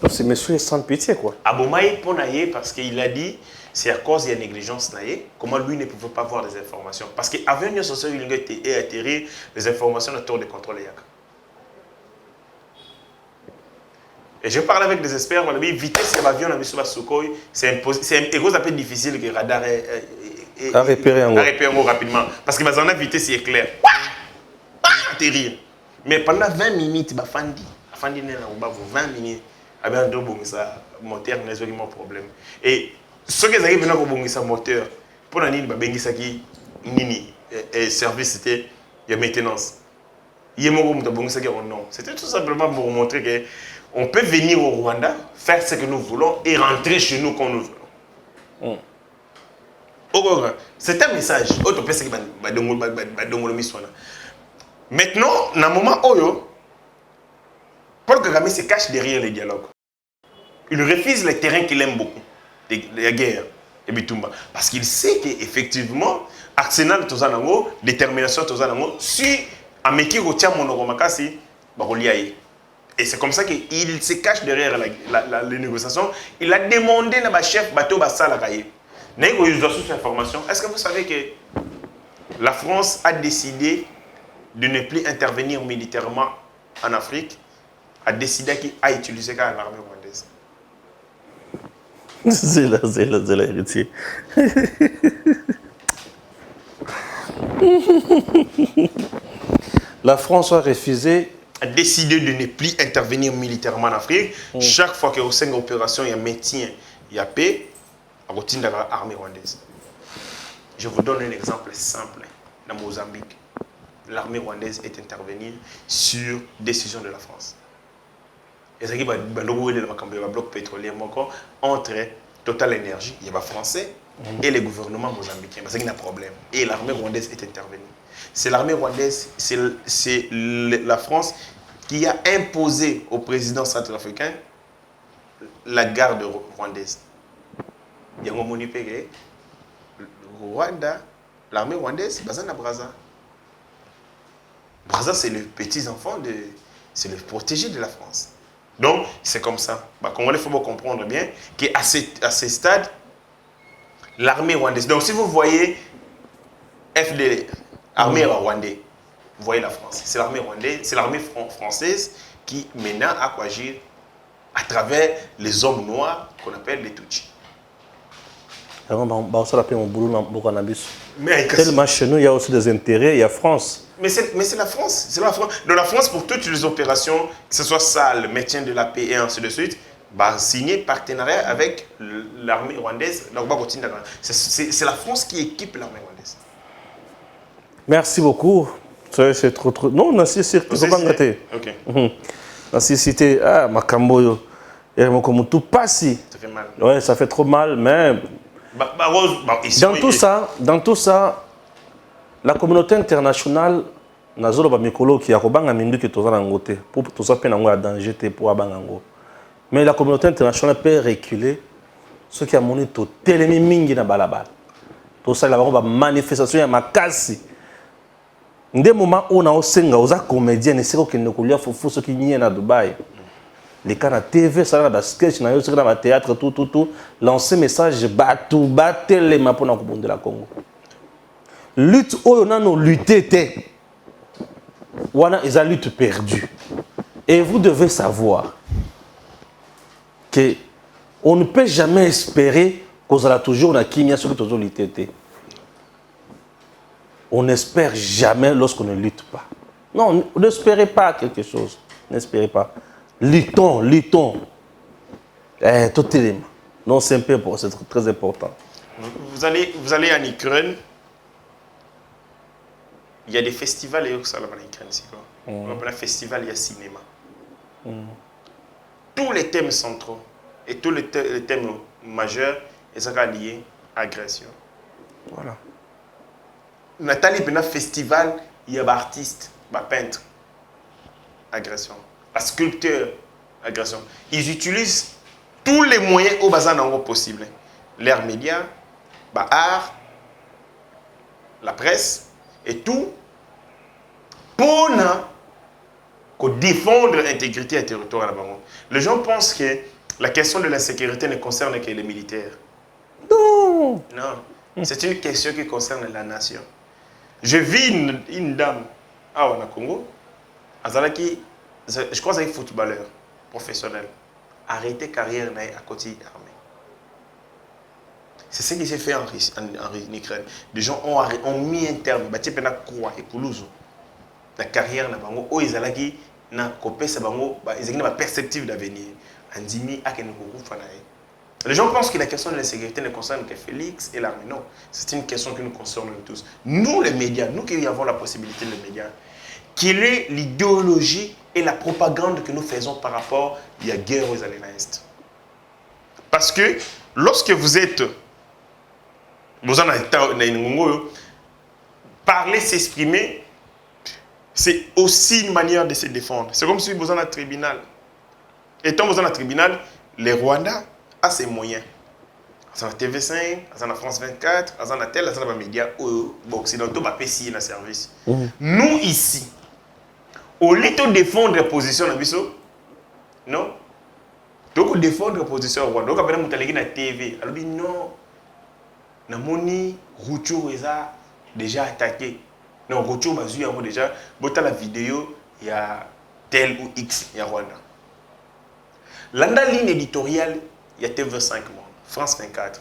C'est monsieur sans pitié, quoi. Boma yé pour naïe parce qu'il a dit c'est à cause de la négligence naïe. Comment lui ne pouvait pas voir les informations. Parce qu'avant une société, il a atterri les informations autour de contrôle Yaka. Et je parle avec des experts, on a dit vitesse de l'avion, on a mis sur la Sukhoi, c'est un peu difficile que le radar à repérer rapidement. Parce que la vitesse est claire. Atterrir. Mais pendant 20 minutes, il y a 20 minutes, il y a un moteur, il y a un problème. Et ceux qui arrivent à un moteur, pour la nuit, il service, c'était la maintenance. C'était tout simplement pour montrer que on peut venir au Rwanda, faire ce que nous voulons et rentrer chez nous quand nous voulons. C'est un message. Maintenant, dans le moment où Paul Kagame se cache derrière les dialogues, il refuse les terrains qu'il aime beaucoup, la guerre et Bitumba. Parce qu'il sait qu'effectivement, Arsenal, détermination, si Ameki retient mon Oromakasi, et c'est comme ça qu'il se cache derrière les négociations. Il a demandé à chef bateau Bassalakaye. Est-ce que vous savez que la France a décidé de ne plus intervenir militairement en Afrique, a décidé qu'il a utilisé l'armée rwandaise? C'est là, héritier. La France a refusé. A décidé de ne plus intervenir militairement en Afrique. Chaque fois qu'il y a une opération, il y a maintien, il y a paix, à côté de l'armée rwandaise. Je vous donne un exemple simple. Dans Mozambique, l'armée rwandaise est intervenue sur décision de la France. Et ça qui va le bloc pétrolier entre Total Énergie, il y a les Français, et les gouvernements mozambicains. C'est un problème. Et l'armée rwandaise est intervenue. C'est l'armée rwandaise, c'est la France qui a imposé au président centrafricain la garde rwandaise. Il y a un moment le Rwanda, l'armée rwandaise, c'est Brazza. Brazza, c'est le petit enfant, c'est le protégé de la France. Donc, c'est comme ça. Il faut comprendre bien qu'à ces stades, l'armée rwandaise. Donc, si vous voyez FDL, armée rwandaise, vous voyez la France. C'est l'armée rwandaise, c'est l'armée française qui maintenant a quoi agir à travers les hommes noirs qu'on appelle les Tutsis. Tellement chez nous, il y a aussi des intérêts, il y a France. Mais c'est la France. C'est la France. De la France, pour toutes les opérations, que ce soit ça, le maintien de la paix et ainsi de suite, signer partenariat avec l'armée rwandaise. C'est la France qui équipe l'armée rwandaise. Merci beaucoup. C'est trop. Non, on a cité. Ok. On a cité. Ah, Makamboyo. Et tout passe. Ça fait mal. Ouais, ça fait trop mal, mais. Dans tout ça, la communauté internationale, Nazolo Bamikolo qui a robanga mindu qui toza nangote pour tout ça peine en danger pour abangango. Mais la communauté internationale peut reculer ce qui a moni to telemi mingi na balabala. Tout ça la ba manifestation ya makasi. Ndé moment où on a osenga oza comédien et c'est ko kende kolia fofu ce qui nie na Dubaï. Les cas na TV, ça na sketch na yo sur na théâtre tout lancer message battre les mains pour na kubonde la Congo. Lutte où on a nos lutter wana ils a lutte perdue. Et vous devez savoir que on ne peut jamais espérer qu'on sera toujours na kimia sur toujours lutter. On n'espère jamais lorsqu'on ne lutte pas. Non, n'espérez pas quelque chose. N'espérez pas. Luttons. Tout est non, c'est très important. Vous allez en Ukraine. Il y a des festivals en Ukraine. On appelle un festival, il y a cinéma. Tous les thèmes centraux et tous les thèmes majeurs sont liés à l'agression. Voilà. Nathalie, pendant le festival, il y a des artistes, des peintres. agression. La sculpteur, agression. Ils utilisent tous les moyens au bazar possible. L'ère média, l'art, la presse et tout pour défendre l'intégrité et territoire. Les gens pensent que la question de la sécurité ne concerne que les militaires. Non. Non, c'est une question qui concerne la nation. Je vis une dame au Congo, je crois qu'elle est footballeur professionnel, arrêté carrière à côté armée. C'est ce qui s'est fait en Ukraine. Des gens ont mis un terme, la carrière na bango o ezalaki na kopesa bango ezalaki na perspective d'avenir. Andimi akenoko fana. Les gens pensent que la question de la sécurité ne concerne que Félix et l'armée. Non, c'est une question qui nous concerne tous. Nous, les médias, nous qui avons la possibilité, les médias, quelle est l'idéologie et la propagande que nous faisons par rapport à la guerre aux Alliés Est? Parce que lorsque vous êtes... parler, s'exprimer, c'est aussi une manière de se défendre. C'est comme si vous êtes dans un tribunal. Étant dans un tribunal, les Rwandais ont ses moyens. Dans la TV5, dans la France 24, dans la télé, dans les médias occidentaux, dans le service. Nous, ici, au lieu de défendre la position de non? Donc, défendre la position au Rwanda. Donc, après, nous avons la TV. Alors, non. Namoni, Roucho est déjà attaqué. Non, Roucho m'a déjà. Dans la vidéo, il y a tel ou X, il y a Rwanda. Dans la ligne éditoriale, il y a TV5 Monde, France 24.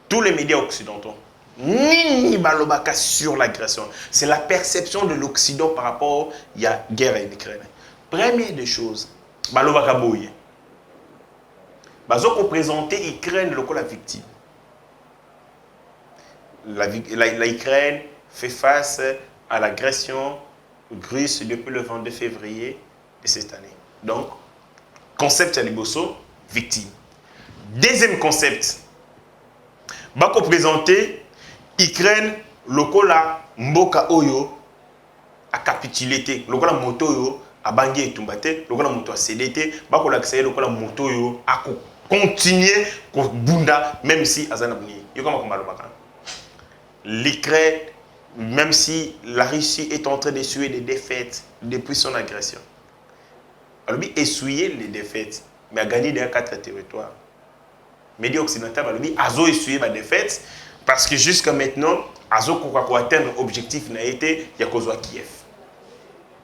Tous les médias occidentaux. Ni balobaka sur l'agression. C'est la perception de l'Occident par rapport à la guerre en Ukraine. Première des choses, balobaka boye. Bazoko présenter Ukraine comme la victime. L'Ukraine fait face à l'agression russe depuis le 22 février de cette année. Donc, concept à Liboso, victime. Deuxième concept, bako présenter Ukraine lokola mboka oyo a capitulé, lokola moto yo a bangé et tumbate, lokola moto a cédé, bako l'accès lokola moto yo a continuer ko bunda même si azana buni. Yo comment komalo baka. L'Ukraine, même si la Russie est en train d'essuyer des défaites depuis son agression, elle a essuyé les défaites, mais a gagné dans 4 territoires. Médias occidentaux, elle a essuyé les défaites parce que jusqu'à maintenant, pour atteindre l'objectif n'a été Yakozwa Kiev.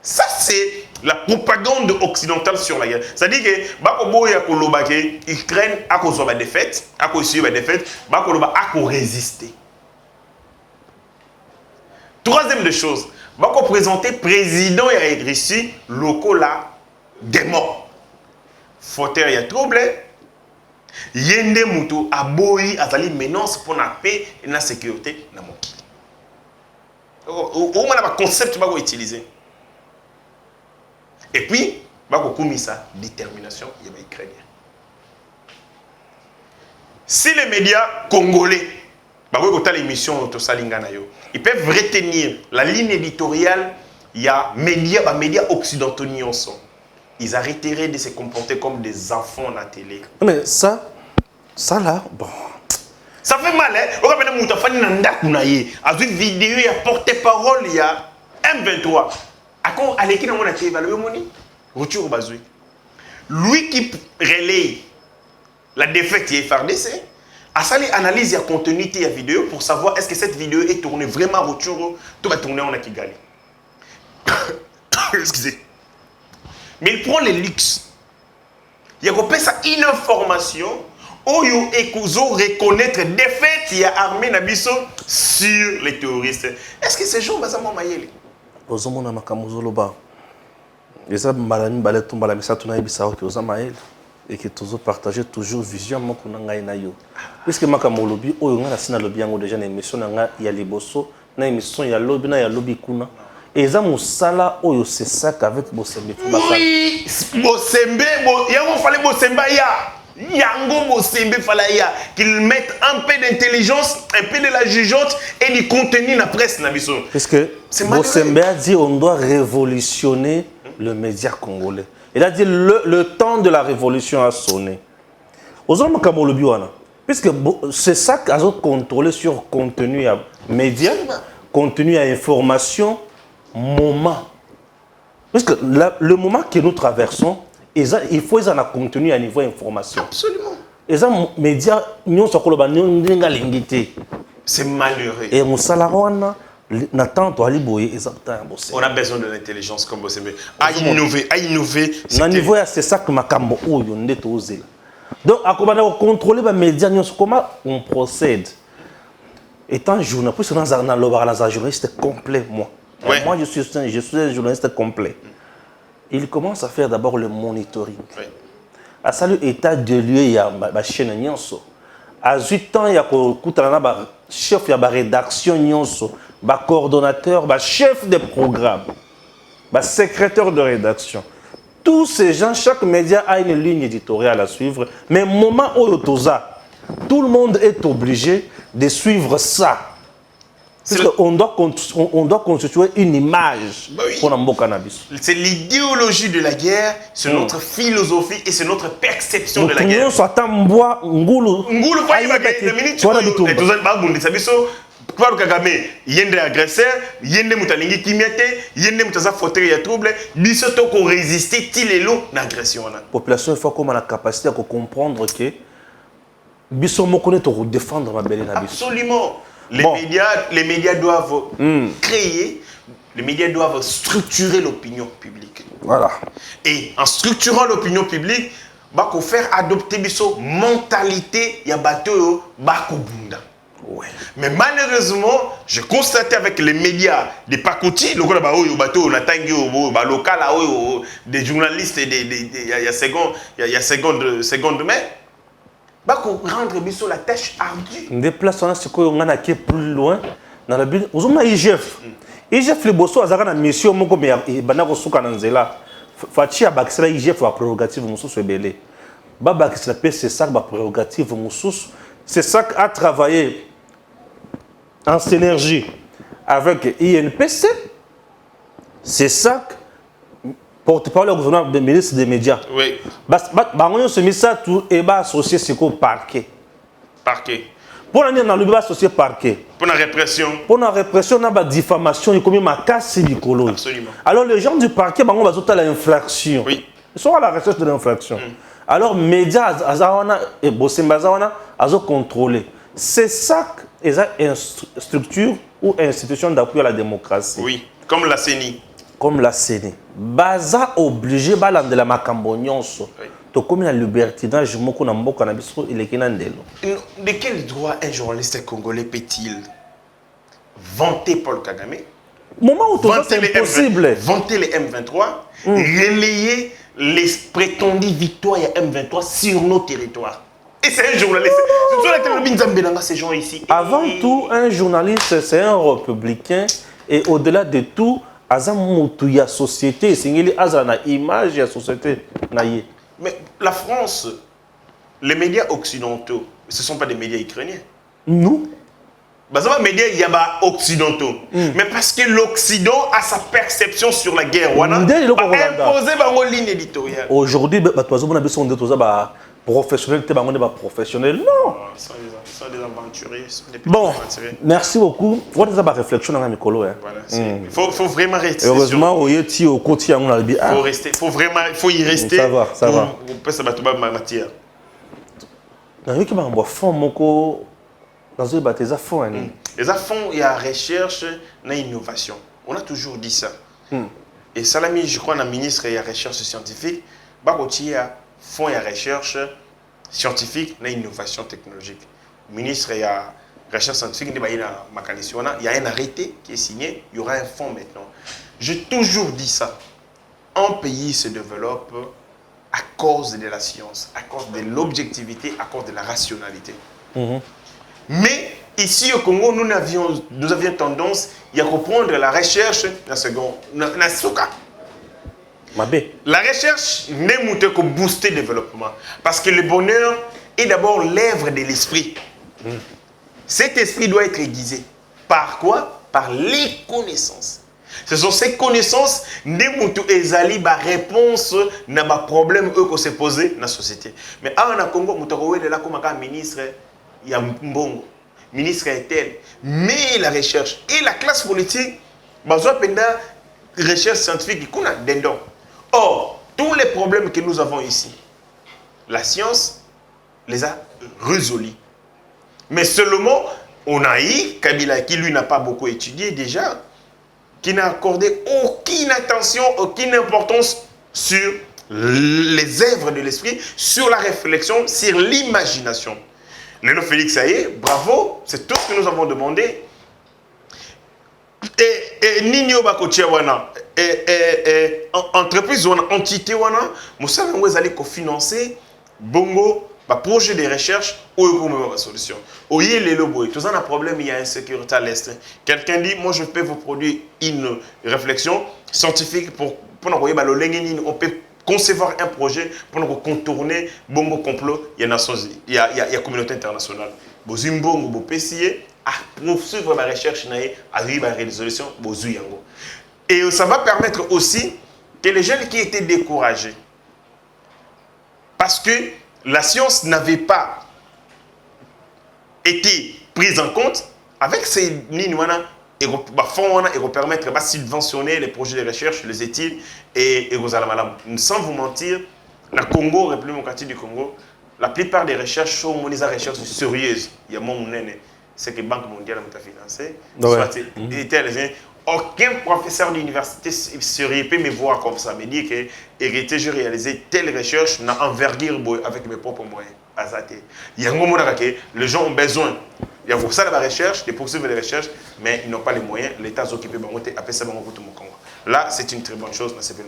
Ça, c'est la propagande occidentale sur la guerre. C'est-à-dire que l'Ukraine a causé des défaites, a essuyé des défaites, a résister. Troisième des choses, on va présenter président et Russie locaux là des morts. Fauteuil y a trouble. Yende mutu aboyi azali menace pour la paix et la sécurité na mokili. Au moins le concept va utiliser. Et puis va komisa détermination il y a Ukrainien. Si les médias congolais ils peuvent retenir la ligne éditoriale, il y a médias occidentaux. Ils arrêteraient de se comporter comme des enfants à la télé. Mais ça là, bon. Ça fait mal, hein? On a une vidéo, il y a porte-parole, il y a M23. Lui qui relaye la défaite est FARDC. Asali analyse la contenu de la vidéo pour savoir est-ce que cette vidéo est tournée vraiment au Tchoro, tout va tourner en Kigali. Excusez. Mais il prend les luxes. Il y a ça une information où il reconnaître des faits il y a armé Nabiso sur les terroristes. Est-ce que ces gens vont s'en mailler? Ozomona makamuzoloba. Et ça malami baleton balamisa tuna ibisa que ozamael. Et que tous partager toujours vision mon kunanga na yo puisque makamolobi oyo nga sina lobi yango déjà na émission nga ya liboso na émission ya lobi na ya lobi kuna et ça musala oyo c'est ça qu'avec Bosembe oui Bosembe yango fallait Bosembe yango Bosembe fallait qu'il mette un peu d'intelligence un peu de la jugeote et du contenu la presse na biso parce que Bosembe a dit on doit révolutionner le média congolais. Il a dit le temps de la révolution a sonné. Aux hommes puisque c'est ça qu'ils ont contrôlé sur contenu à média, contenu à information, moment. Parce que le moment que nous traversons, il faut qu'ils aient contenu à niveau information. Absolument. Et ça, médias, c'est malheureux. Et mon salaire, on a besoin de l'intelligence comme vous aimez. À innover. C'est ça que ma cambo donc, à contrôler les médias, comment on procède. Étant journaliste, puisque dans un journaliste complet, moi. Ouais. Moi, je suis un journaliste complet. Il commence à faire d'abord le monitoring. Oui. À salut état de lieu, il y a ma chaîne Nyonso. À 8 ans, il y a chef de rédaction Nyonso, coordonnateur, chef de programme, secrétaire de rédaction. Tous ces gens, chaque média a une ligne éditoriale à suivre, mais au moment où tout le monde est obligé de suivre ça. On doit constituer une image pour le cannabis. C'est l'idéologie de la guerre, c'est notre philosophie et c'est notre perception de la guerre. Kwa Kagame yende agresseur yende mutalingi kimete yende mutaza fauteuil ya trouble biso to ko résister tilelo na agression na population il faut comme la capacité à comprendre que biso mo connaît to défendre ma belle na biso. Absolument. Les médias doivent créer, les médias doivent structurer l'opinion publique. Voilà. Et en structurant l'opinion publique, bah qu'on faire adopter biso mentalité ya bateau bako bunda. Ouais. Mais malheureusement, j'ai constaté avec les médias des pakoti, le bateau, local, des journalistes, il y a seconde mai, bah qu'on rendre biso la tâche ardue. Des places on a ce qu'on a qui est plus loin dans le but. Aux hommes IGF, IGF les bosso azara na mission moko mais banako suka nanzela. Fachi abakisela IGF wa prérogative mususu ebele. Ba bakisela pe c'est ça ba prérogative mususu. C'est ça a travaillé en synergie avec INPC. C'est ça que porte-parole au gouvernement du ministre des médias. Oui. On se met ça tout et va associer ce qu'on parquet. Parquet. Pour l'année dans le débat associé parquet. Pour la répression. Pour la répression, on a la diffamation, il y a comme ma casse bicolo. Absolument. Alors les gens du parquet, on va tout à l'infraction. Oui. Ils sont à la recherche de l'infraction. Alors, médias, Azawana et Bossembazawana, ils ont contrôlé. C'est ça une structure ou institution d'appui à la démocratie. Oui, comme la CENI. Comme la CENI. Baza obligé, balan de la macambonyonso. To comme la libertinage, moko na mboka na biso, il est kinandelo. De quel droit un journaliste congolais peut-il vanter Paul Kagame? Moment où c'est impossible. Vanter les M23, relayer les prétendues victoires à M23 sur nos territoires. Et c'est un journaliste. Ces gens ici. Avant tout, un journaliste, c'est un républicain. Et au-delà de tout, il y a société, il y a image, il y a société. Mais la France, les médias occidentaux, ce ne sont pas des médias ukrainiens. Nous? Les médias occidentaux. Mais parce que l'Occident a sa perception sur la guerre. Imposer une ligne éditoriale. Aujourd'hui, professionnels, professionnels. Non. Ils sont des aventuriers. Bon, merci beaucoup. Vous avez une réflexion dans Mikolo. Il faut vraiment rester. Heureusement, au quotidien, on a dit. Il faut y rester. Ça va, ça va. Ça va tout matière. Dans le fond, dans les bâtiments, les affaires, il y a recherche et innovation. On a toujours dit ça. Et Salami, je crois, dans le ministre, il y a recherche scientifique. Il y a fonds et recherche scientifique et innovation technologique. Le ministre, il y a recherche scientifique, il y a un arrêté qui est signé, il y aura un fonds maintenant. J'ai toujours dit ça. Un pays se développe à cause de la science, à cause de l'objectivité, à cause de la rationalité. Mais ici au Congo, nous avions tendance à reprendre la recherche dans Souka. La recherche n'est que booster le développement. Parce que le bonheur est d'abord l'œuvre de l'esprit. Cet esprit doit être aiguisé. Par quoi? Par les connaissances. Ce sont ces connaissances qui ezali ba réponse na ba problème eux qu'on s'est posé dans la société. Mais à na Congo mutako là comme un ministre ya mbongo, ministre est tel, mais la recherche et la classe politique besoin pendant recherche scientifique qu'on a dendon. Or, tous les problèmes que nous avons ici, la science les a résolus. Mais seulement, on a eu Kabila qui lui n'a pas beaucoup étudié déjà, qui n'a accordé aucune attention, aucune importance sur les œuvres de l'esprit, sur la réflexion, sur l'imagination. Lélo Félix Saye, bravo, c'est tout ce que nous avons demandé. Et Nino Bakotia wana, entreprise wana, entité wana, Moussa Nangwe allait cofinancer bongo. Bah, projet de recherche ou une solution. Oye les lobos, tout ça un problème, il y a insécurité à l'est. Quelqu'un dit, moi je peux vous produire une réflexion scientifique pour envoyer on peut concevoir un projet pour nous contourner bongo complot, il y a la communauté internationale. Bozimbo, bo PCA, à poursuivre la recherche, à arriver à la résolution, et ça va permettre aussi que les jeunes qui étaient découragés, parce que la science n'avait pas été prise en compte avec ces lignes et permettre de subventionner les projets de recherche, les études et sans vous mentir, la Congo, République démocratique du Congo, la plupart des recherches sont des recherches sérieuses. Il y a c'est que la Banque mondiale a financé. Aucun professeur d'université serait peut me voir comme ça, me dire que j'ai réalisé telle recherche n'a envergure avec mes propres moyens. Il y a un moment où les gens ont besoin. Il y a pour ça la recherche, de poursuivre les recherches, mais ils n'ont pas les moyens. L'État s'occupe de monter après ça. Là, c'est une très bonne chose dans ce pays.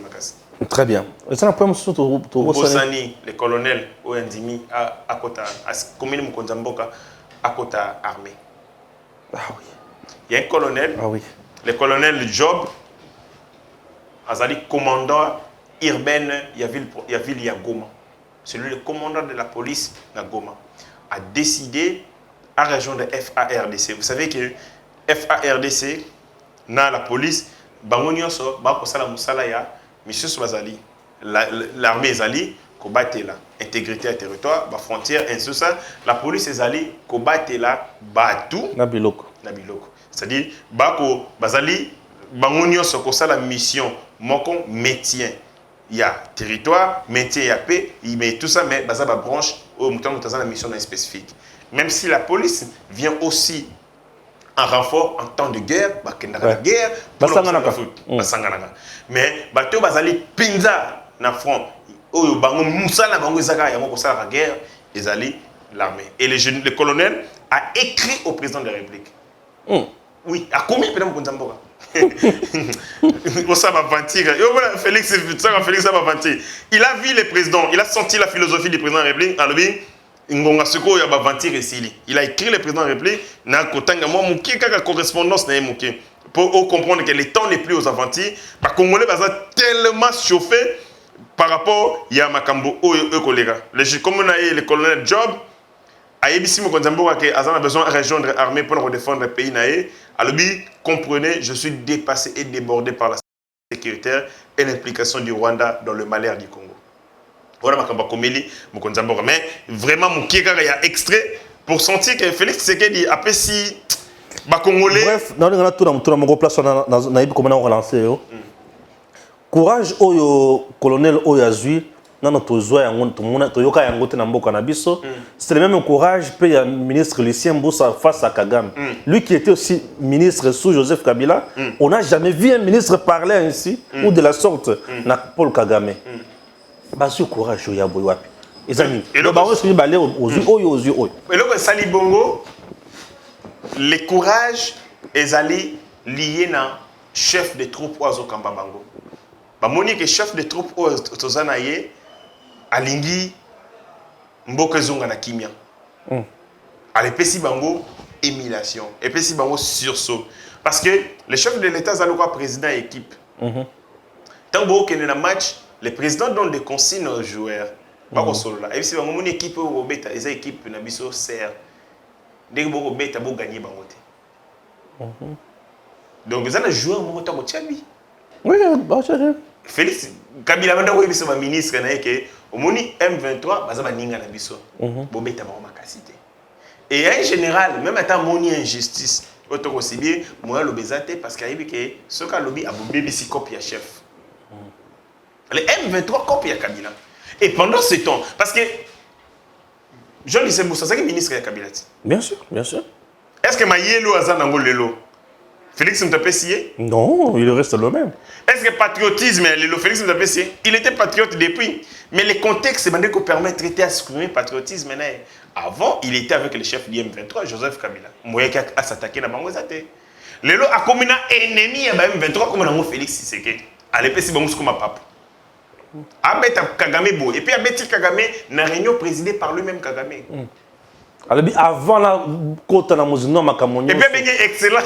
Très bien. Les colonels Oendimi à Kota, à commune Mkonzamboka, à Kota armée. Ah oui. Il y a un colonel. Ah oui. Le colonel Job, Azali commandant urbain, il y a Goma. C'est lui le commandant de la police de Goma. A décidé à rejoindre FARDC. Vous savez que FARDC, dans la police, Bangonyoso, Bakosala Moussalaya, Monsieur Swazali, l'armée Zali, Kobaté là, intégrité à territoire, frontière, ainsi ça. La police Zali, Kobaté là, Batou, Nabiloko. C'est-à-dire, Bako, Bazali, Bangonyo Sokosa la mission, Mokon, métier. Il y a territoire, métier, il y a paix, il met tout ça, mais Bazaba branche, au temps où la mission est spécifique. Même si la police vient aussi en renfort en temps de guerre, la guerre, mais Bato Bazali, Pinza, na front, Oyo Bango, Moussa, na Bango Zaga, Yamoko la guerre, ils allaient l'armée. Et le colonel a écrit au président de la République. Oui, à combien de temps Félix va mentir. Il a vu le président, il a senti la philosophie du président de la République. Il a écrit le président de la République. Il a correspondance pour comprendre que le temps n'est plus aux Avantis. Les Congolais sont tellement chauffés par rapport à Makambo et collègues. Comme on a eu le colonel Job, Aïbisi Mokonzambo a besoin de rejoindre l'armée pour défendre le pays. Alors, comprenez, je suis dépassé et débordé par la sécurité et l'implication du Rwanda dans le malheur du Congo. Voilà ma Komeli Mokonzambo. Mais vraiment, mon Kika, il y a extrait pour sentir que Félix Tshisekedi a fait si. Congolais. Bref, dans le place, on a comment relancer. Courage, au colonel Oyazui. C'est le même courage que le ministre Lucien Mboussa face à Kagame. Lui qui était aussi ministre sous Joseph Kabila, on n'a jamais vu un ministre parler ainsi ou de la sorte na Paul Kagame. Ce courage, il y a et le courage est lié à chef de troupes Oazo Kambabango. Monique est chef de troupes Oazo Alingi Mboke Zonga na Kimia. Alépesi bango émulation. Epesi bango sursaut. Parce que le chef de l'État Zaloka président équipe. Tant que dans le match, le président donne des consignes aux joueurs. Pas au solo là. Et si bango mon équipe au beta, les équipes na biso sert. Dès que boko beta bo gagner bango té. Donc, vous avez joué un moment au Tchabi. Oui, bah, c'est vrai. Félix, Kabila manda ko biso ba ministre na yeke omoni M23 baza ba ninga na biso. Bobeta ba makasité. Et en général, même étant moni injustice, auto aussi bien moi lobezate parce qu'il que ce qu'a lobby a bobé si copie chef. Le M23 copie à Kabila. Et pendant ce temps, parce que Jean-Lucien Moussa, c'est le ministre de Kabila. Bien sûr, bien sûr. Est-ce que Mayelo a zanango lelo? Félix Mtapessier? Non, il reste le même. Est-ce que patriotisme, le Félix Mtapessier, il était patriote depuis. Mais le contexte, c'est que permet de traiter à supprimer patriotisme. Avant, il était avec le chef du M23, Joseph Kabila. Moyen qui a s'attaqué dans Bangozate. Lelo a comme un ennemi à M23 comme un Félix Tshisekedi. À l'époque, c'est comme un papa. Abeta Kagame Bo. Et puis Abeti Kagame, une réunion présidée par lui-même Kagame. Alors, avant la côte de Mouzino, et puis, il est excellent.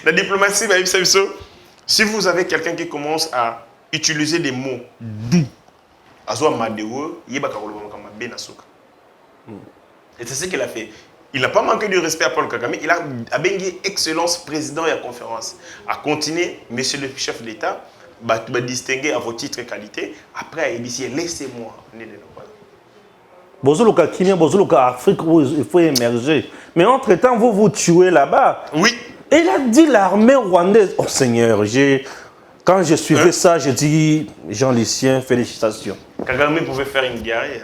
La diplomatie, si vous avez quelqu'un qui commence à utiliser des mots doux, et c'est ce qu'il a fait. Il n'a pas manqué de respect à Paul Kagame. Il a béni excellence président et à conférence. A continué, monsieur le chef d'État, va distinguer à vos titres et qualités. Après, il dit, laissez-moi. Bozoluka Kenya, Bozoluka Afrique, il faut émerger. Mais entre-temps, vous vous tuez là-bas. Oui. Et il a dit l'armée rwandaise. Oh Seigneur, quand je suivais ça, j'ai dit, Jean-Lucien, félicitations. Kagame pouvait faire une diarrhée.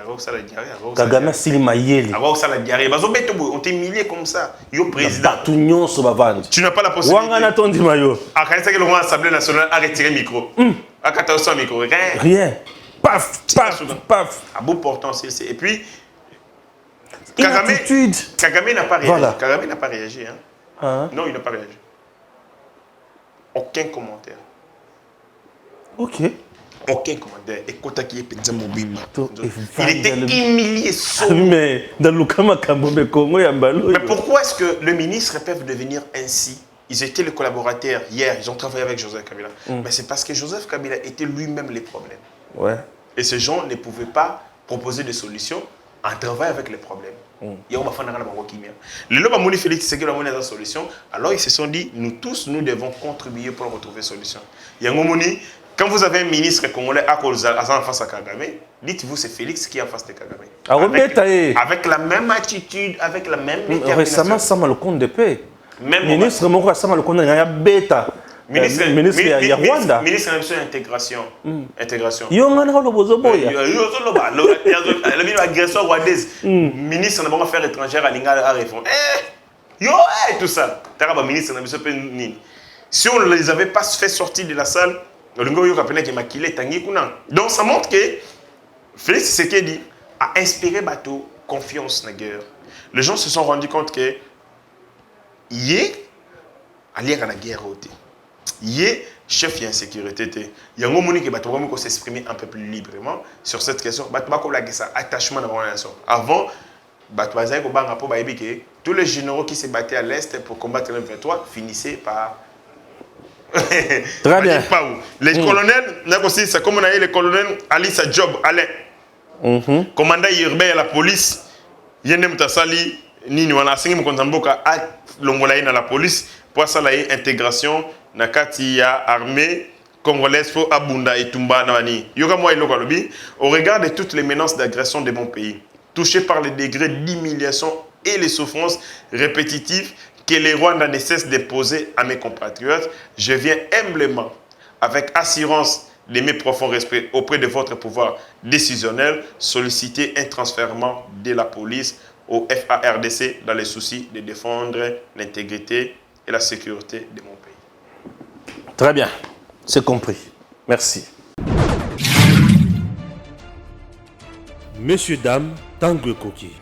Kagame Silimayeli. On t'est humilié comme ça. Yo président. Tu n'as pas la possibilité. Wangana Tondi Mayo. À que le roi Assemblée nationale a retiré le micro. À 1400 micro. Rien. Paf, paf, paf. À bout portant, c'est. Et puis, Kagame n'a pas réagi. Voilà. Kagame n'a pas réagi. Hein? Non, il n'a pas réagi. Aucun commentaire. Ok. Aucun commentaire. Écoute, qui est petit Mobimba. Il était humilié. Mais dans le Congo, mais pourquoi est-ce que les ministres peuvent devenir ainsi? Ils étaient les collaborateurs hier, ils ont travaillé avec Joseph Kabila. Mais c'est parce que Joseph Kabila était lui-même les problèmes. Ouais. Et ces gens ne pouvaient pas proposer des solutions en travaillant avec les problèmes. Il y a le loba moni Félix c'est que la monnaie solution. Alors ils se sont dit nous tous nous devons contribuer pour retrouver solution. Il y a un moni quand vous avez un ministre congolais à en face à Kagame, dites-vous c'est Félix qui est en face de Kagame. Avec la même attitude, avec la même détermination. Récemment ça m'a le compte de paix. Même ministre Moko ça m'a le compte de bêta. Ministre de Rwanda. Ministre de l'intégration. Intégration. L'agression rwandaise. Ministre de l'Affaires étrangères à l'Inga à répondre. Tout ça. Si on ne les avait pas fait sortir de la salle, donc ça montre que Félix Tshisekedi a inspiré Bateau confiance dans la guerre. Les gens se sont rendus compte que hier, allié à la guerre haute. Yé, chef de insécurité. Il y a un moment qui va s'exprimer un peu plus librement sur cette question. Il y a un attachement dans la nation. Avant, tous les généraux qui se battaient à l'Est pour combattre le M23 finissaient par... Très bien. Les colonels, c'est comme on a eu le colonel Alissa Job, Alain, commandant urbain à la police, Yenem Tassali, Nini, on a signé mon contamboka à l'ongolaïne à la police pour ça la intégration. Nakati ya armée congolaise pour Abunda et Tumba Navani. Au regard de toutes les menaces d'agression de mon pays, touché par les degrés d'humiliation et les souffrances répétitives que les Rwandais ne cessent de poser à mes compatriotes, je viens humblement, avec assurance de mes profonds respects auprès de votre pouvoir décisionnel, solliciter un transfèrement de la police au FARDC dans les soucis de défendre l'intégrité et la sécurité de mon pays. Très bien, c'est compris. Merci. Messieurs, dames, Tanguy Koki.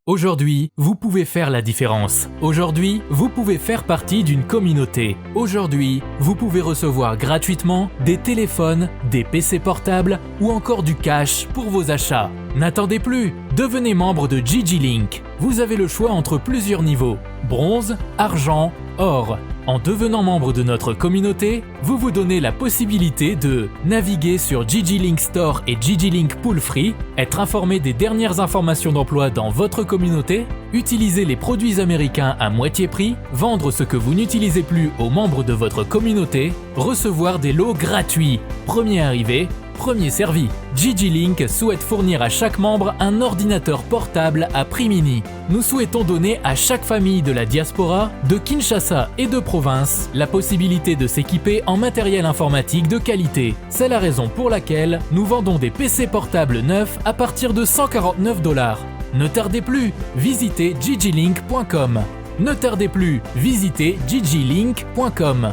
Aujourd'hui, vous pouvez faire la différence. Aujourd'hui, vous pouvez faire partie d'une communauté. Aujourd'hui, vous pouvez recevoir gratuitement des téléphones, des PC portables ou encore du cash pour vos achats. N'attendez plus, devenez membre de GG Link. Vous avez le choix entre plusieurs niveaux: bronze, argent, Or, en devenant membre de notre communauté, vous vous donnez la possibilité de naviguer sur GG-Link Store et GG-Link Pool Free, être informé des dernières informations d'emploi dans votre communauté, utiliser les produits américains à moitié prix, vendre ce que vous n'utilisez plus aux membres de votre communauté, recevoir des lots gratuits, premier arrivé, premier servi. GG-Link souhaite fournir à chaque membre un ordinateur portable à prix mini. Nous souhaitons donner à chaque famille de la diaspora, de Kinshasa et de province, la possibilité de s'équiper en matériel informatique de qualité. C'est la raison pour laquelle nous vendons des PC portables neufs à partir de 149 $. Ne tardez plus, visitez gglink.com. Ne tardez plus, visitez gglink.com.